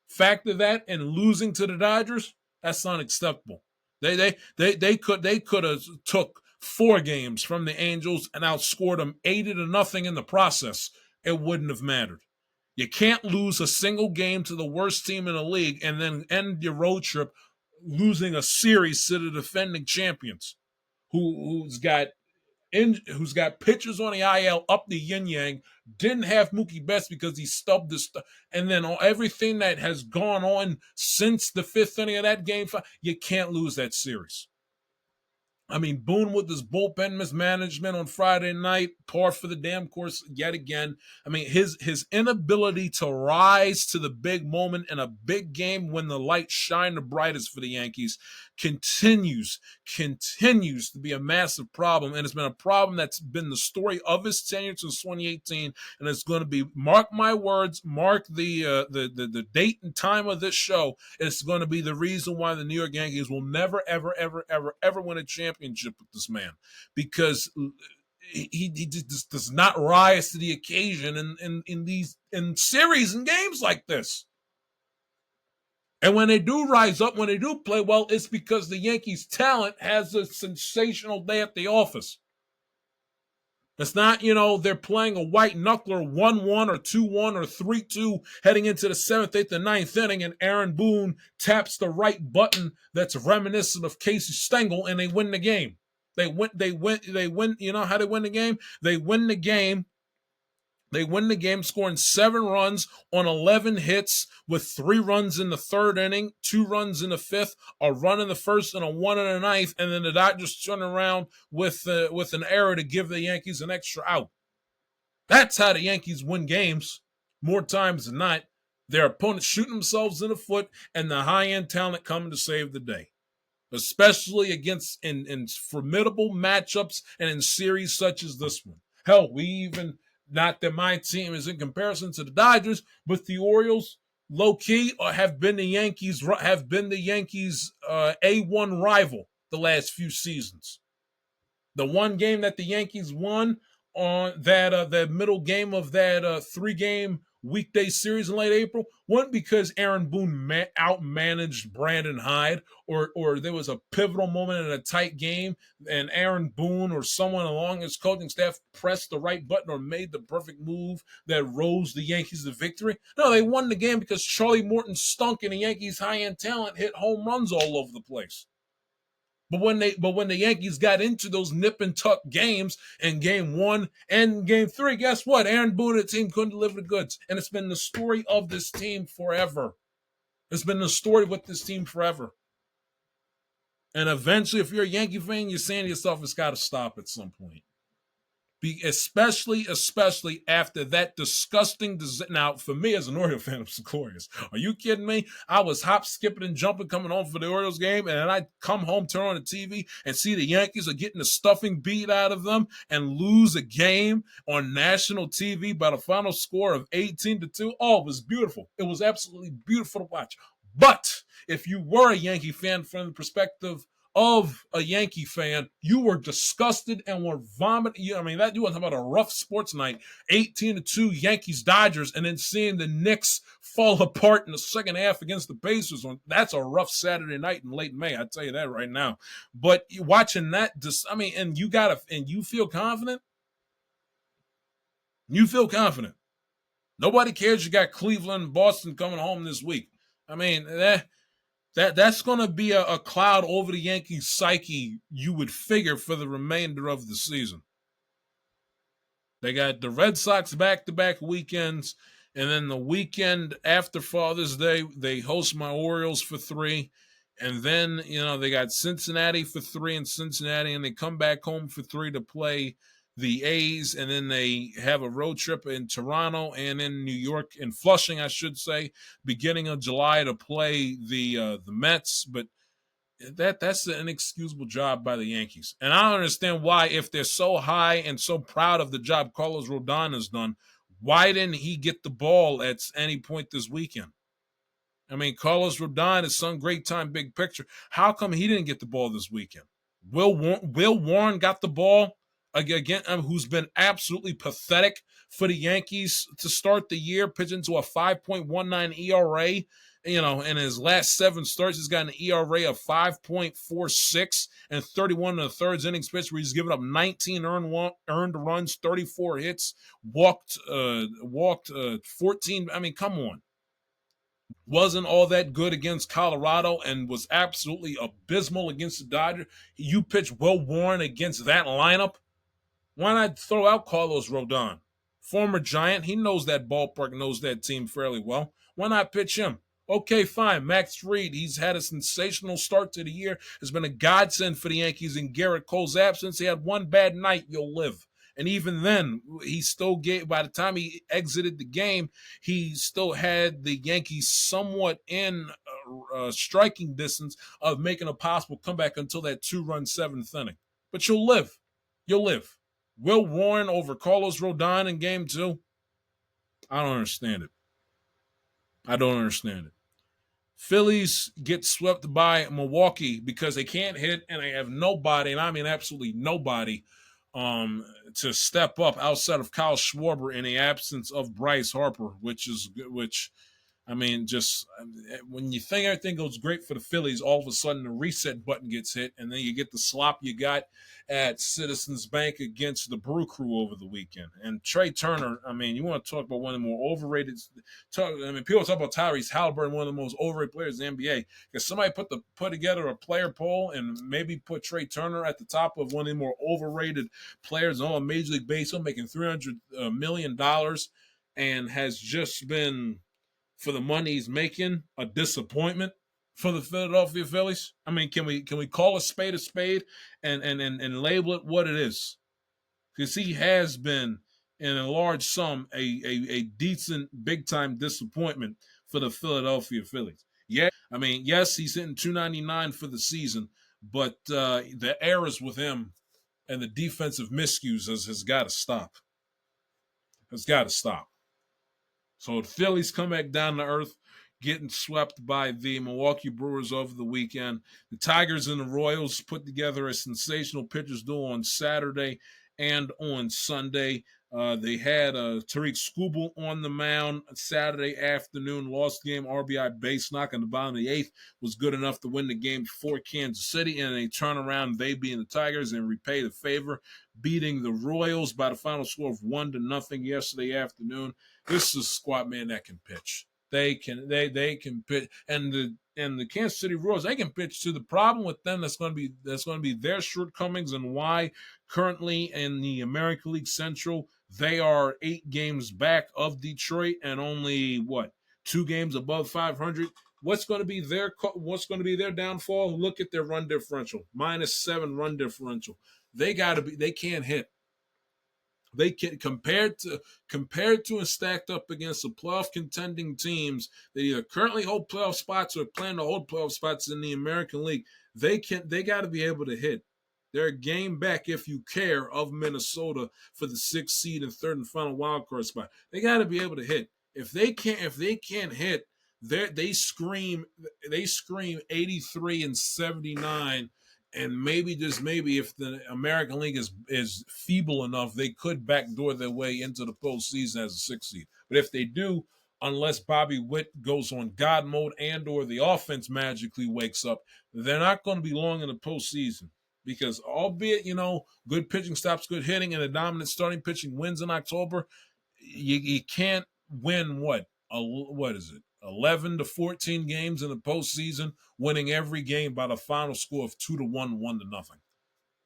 Factor that and losing to the Dodgers, that's unacceptable. They could have took 4 games from the Angels and outscored them 80-0 in the process. It wouldn't have mattered. You can't lose a single game to the worst team in the league and then end your road trip losing a series to the defending champions, who's got who's got pitchers on the IL up the yin yang, didn't have Mookie Betts because he stubbed his and then everything that has gone on since the fifth inning of that game, you can't lose that series. I mean, Boone with his bullpen mismanagement on Friday night, par for the damn course yet again. I mean, his inability to rise to the big moment in a big game when the lights shine the brightest for the Yankees continues to be a massive problem, and it's been a problem that's been the story of his tenure since 2018, and it's going to be, mark my words, mark the date and time of this show. It's going to be the reason why the New York Yankees will never, ever, ever, ever, ever win a championship with this man, because he just does not rise to the occasion in series and games like this. And when they do rise up, when they do play well, it's because the Yankees' talent has a sensational day at the office. It's not, they're playing a white knuckler 1-1 or 2-1 or 3-2 heading into the 7th, 8th, and 9th inning, and Aaron Boone taps the right button that's reminiscent of Casey Stengel, and they win the game. They win. You know how they win the game? They win the game. They win the game scoring 7 runs on 11 hits with 3 runs in the 3rd inning, 2 runs in the 5th, a run in the 1st, and a 1 in the 9th, and then the Dodgers turn around with an error to give the Yankees an extra out. That's how the Yankees win games more times than not. Their opponents shooting themselves in the foot and the high-end talent coming to save the day, especially against in formidable matchups and in series such as this one. Hell, we even... Not that my team is in comparison to the Dodgers, but the Orioles, low key, have been the Yankees A1 rival the last few seasons. The one game that the Yankees won on that middle game of that 3-game weekday series in late April wasn't because Aaron Boone outmanaged Brandon Hyde, or there was a pivotal moment in a tight game and Aaron Boone or someone along his coaching staff pressed the right button or made the perfect move that rose the Yankees to victory. No, they won the game because Charlie Morton stunk and the Yankees' high-end talent hit home runs all over the place. But when the Yankees got into those nip and tuck games in game 1 and game 3, guess what? Aaron Boone and the team couldn't deliver the goods. And it's been the story of this team forever. It's been the story with this team forever. And eventually, if you're a Yankee fan, you're saying to yourself, it's got to stop at some point. Especially after that disgusting. Now, for me as an Orioles fan, it was glorious. Are you kidding me? I was hop, skipping, and jumping coming home for the Orioles game, and I'd come home, turn on the TV, and see the Yankees are getting the stuffing beat out of them and lose a game on national TV by the final score of 18-2. Oh, it was beautiful. It was absolutely beautiful to watch. But if you were a Yankee fan from the perspective of a Yankee fan, you were disgusted and were vomiting. I mean, that you want to talk about a rough sports night, 18-2 Yankees Dodgers, and then seeing the Knicks fall apart in the second half against the Pacers. That's a rough Saturday night in late May. I tell you that right now. But watching that, and you feel confident. You feel confident. Nobody cares you got Cleveland and Boston coming home this week. I mean, that's going to be a cloud over the Yankees' psyche, you would figure, for the remainder of the season. They got the Red Sox back-to-back weekends, and then the weekend after Father's Day, they host my Orioles for 3, and then, they got Cincinnati for 3 in Cincinnati, and they come back home for 3 to play the A's, and then they have a road trip in Toronto and in New York, in Flushing, I should say, beginning of July to play the Mets. But that's an inexcusable job by the Yankees. And I don't understand why, if they're so high and so proud of the job Carlos Rodon has done, why didn't he get the ball at any point this weekend? I mean, Carlos Rodon is some great-time big picture. How come he didn't get the ball this weekend? Will Warren got the ball? Again, who's been absolutely pathetic for the Yankees to start the year, pitching to a 5.19 ERA. In his last 7 starts, he's got an ERA of 5.46 and 31 and a third innings pitched, where he's given up 19 earned runs, 34 hits, walked 14. I mean, come on. Wasn't all that good against Colorado and was absolutely abysmal against the Dodgers. You pitch Will Warren against that lineup? Why not throw out Carlos Rodon? Former Giant, he knows that ballpark, knows that team fairly well. Why not pitch him? Okay, fine. Max Fried, he's had a sensational start to the year. Has been a godsend for the Yankees in Garrett Cole's absence. He had one bad night, you'll live. And even then, he still gave, by the time he exited the game, he still had the Yankees somewhat in striking distance of making a possible comeback until that 2-run seventh inning. But you'll live. You'll live. Will Warren over Carlos Rodon in game 2? I don't understand it. I don't understand it. Phillies get swept by Milwaukee because they can't hit and they have nobody, and I mean absolutely nobody, to step up outside of Kyle Schwarber in the absence of Bryce Harper, which I mean, just when you think everything goes great for the Phillies, all of a sudden the reset button gets hit, and then you get the slop you got at Citizens Bank against the Brew Crew over the weekend. And Trey Turner, I mean, you want to talk about one of the more overrated. People talk about Tyrese Halliburton, one of the most overrated players in the NBA. Because somebody put together a player poll and maybe put Trey Turner at the top of one of the more overrated players on Major League Baseball, making $300 million, and has just been, for the money he's making, a disappointment for the Philadelphia Phillies? I mean, can we call a spade and label it what it is? Because he has been, in a large sum, a decent big time disappointment for the Philadelphia Phillies. Yeah, I mean, yes, he's hitting .299 for the season, but the errors with him and the defensive miscues has got to stop. Has got to stop. So the Phillies come back down to earth, getting swept by the Milwaukee Brewers over the weekend. The Tigers and the Royals put together a sensational pitchers duel on Saturday and on Sunday. They had Tariq Skubal on the mound Saturday afternoon, lost the game, RBI base knock in the bottom of the eighth, was good enough to win the game for Kansas City, and they turn around, they being the Tigers, and repay the favor, beating the Royals by the final score of 1-0 yesterday afternoon. This is a squad, man, that can pitch. They can pitch, and the Kansas City Royals, they can pitch too. The problem with them that's going to be their shortcomings, and why currently in the American League Central they are 8 games back of Detroit and only 2 games above 500. What's going to be their downfall? Look at their run differential, -7 run differential. They can't hit. They can compared to and stacked up against the playoff contending teams that either currently hold playoff spots or plan to hold playoff spots in the American League. They got to be able to hit. They're a game back, if you care, of Minnesota for the 6th seed and 3rd and final wild card spot. They got to be able to hit. If they can't hit, they scream 83 and 79. And maybe, just maybe, if the American League is feeble enough, they could backdoor their way into the postseason as a 6th seed. But if they do, unless Bobby Witt goes on God mode and or the offense magically wakes up, they're not going to be long in the postseason. Because albeit, good pitching stops good hitting and a dominant starting pitching wins in October, you can't win what is it? 11 to 14 games in the postseason, winning every game by the final score of 2-1, 1-0.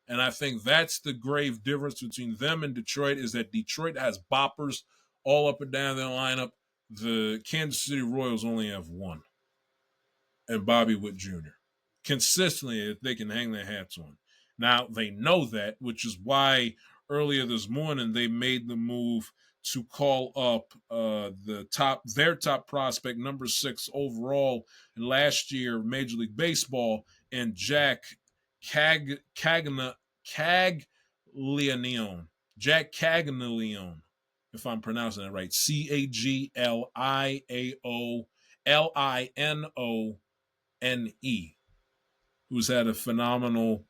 And I think that's the grave difference between them and Detroit, is that Detroit has boppers all up and down their lineup. The Kansas City Royals only have one, and Bobby Witt Jr. Consistently, if they can hang their hats on. Now, they know that, which is why earlier this morning they made the move to call up their top prospect, number 6 overall in last year Major League Baseball, and Jack Caglianone. Jack Caglianone, if I'm pronouncing it right. Caglianone, who's had a phenomenal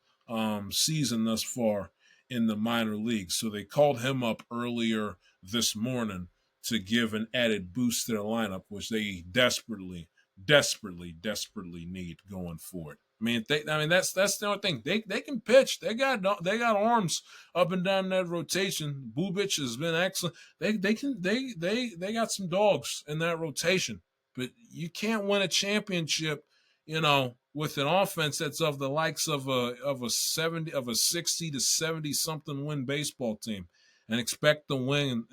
season thus far in the minor leagues. So they called him up earlier this morning to give an added boost to their lineup, which they desperately need going forward. I mean, that's the only thing. They can pitch. They got arms up and down that rotation. Bubic has been excellent. They got some dogs in that rotation, but you can't win a championship, with an offense that's of the likes of a 60 to 70 something win baseball team, and expect to win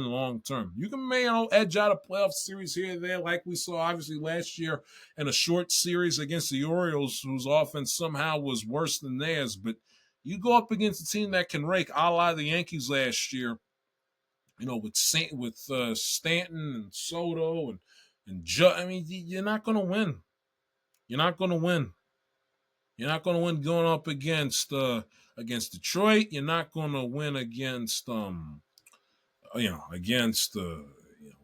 long term. You can edge out a playoff series here and there, like we saw obviously last year in a short series against the Orioles, whose offense somehow was worse than theirs. But you go up against a team that can rake, a la the Yankees last year, with Stanton and Soto and I mean, you're not going to win. You're not going to win. You're not going to win going up against Detroit. You're not going to win against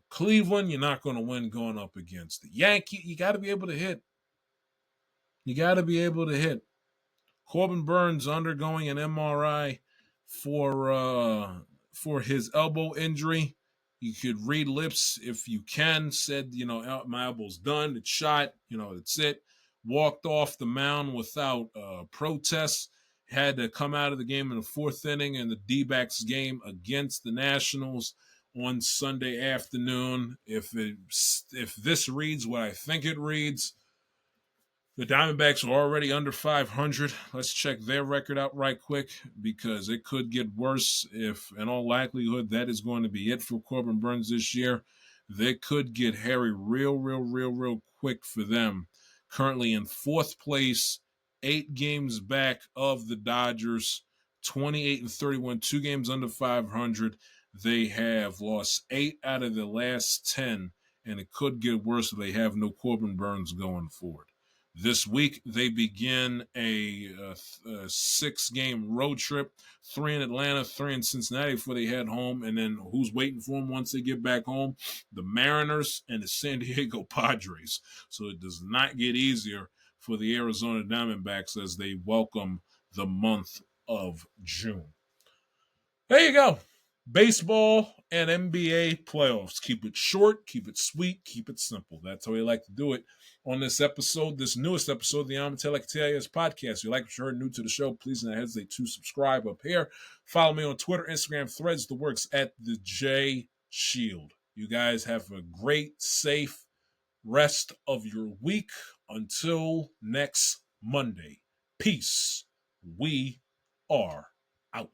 Cleveland. You're not going to win going up against the Yankees. You got to be able to hit. You got to be able to hit. Corbin Burns undergoing an MRI for his elbow injury. You could read lips if you can. Said, my elbow's done. It's shot. That's it. Walked off the mound without protest. Had to come out of the game in the fourth inning in the D-backs game against the Nationals on Sunday afternoon. If this reads what I think it reads, the Diamondbacks are already under 500. Let's check their record out right quick, because it could get worse if, in all likelihood, that is going to be it for Corbin Burns this year. They could get hairy real quick for them. Currently in fourth place, 8 games back of the Dodgers, 28-31, 2 games under 500. They have lost 8 out of the last 10, and it could get worse if they have no Corbin Burns going forward. This week, they begin a 6-game road trip, 3 in Atlanta, 3 in Cincinnati before they head home. And then who's waiting for them once they get back home? The Mariners and the San Diego Padres. So it does not get easier for the Arizona Diamondbacks as they welcome the month of June. There you go. Baseball and NBA playoffs. Keep it short, keep it sweet, keep it simple. That's how we like to do it on this episode, this newest episode of the Like podcast. If you like what you heard, new to the show, please don't hesitate to subscribe up here. Follow me on Twitter, Instagram, Threads, the works at the J Shield. You guys have a great, safe rest of your week until next Monday. Peace. We are out.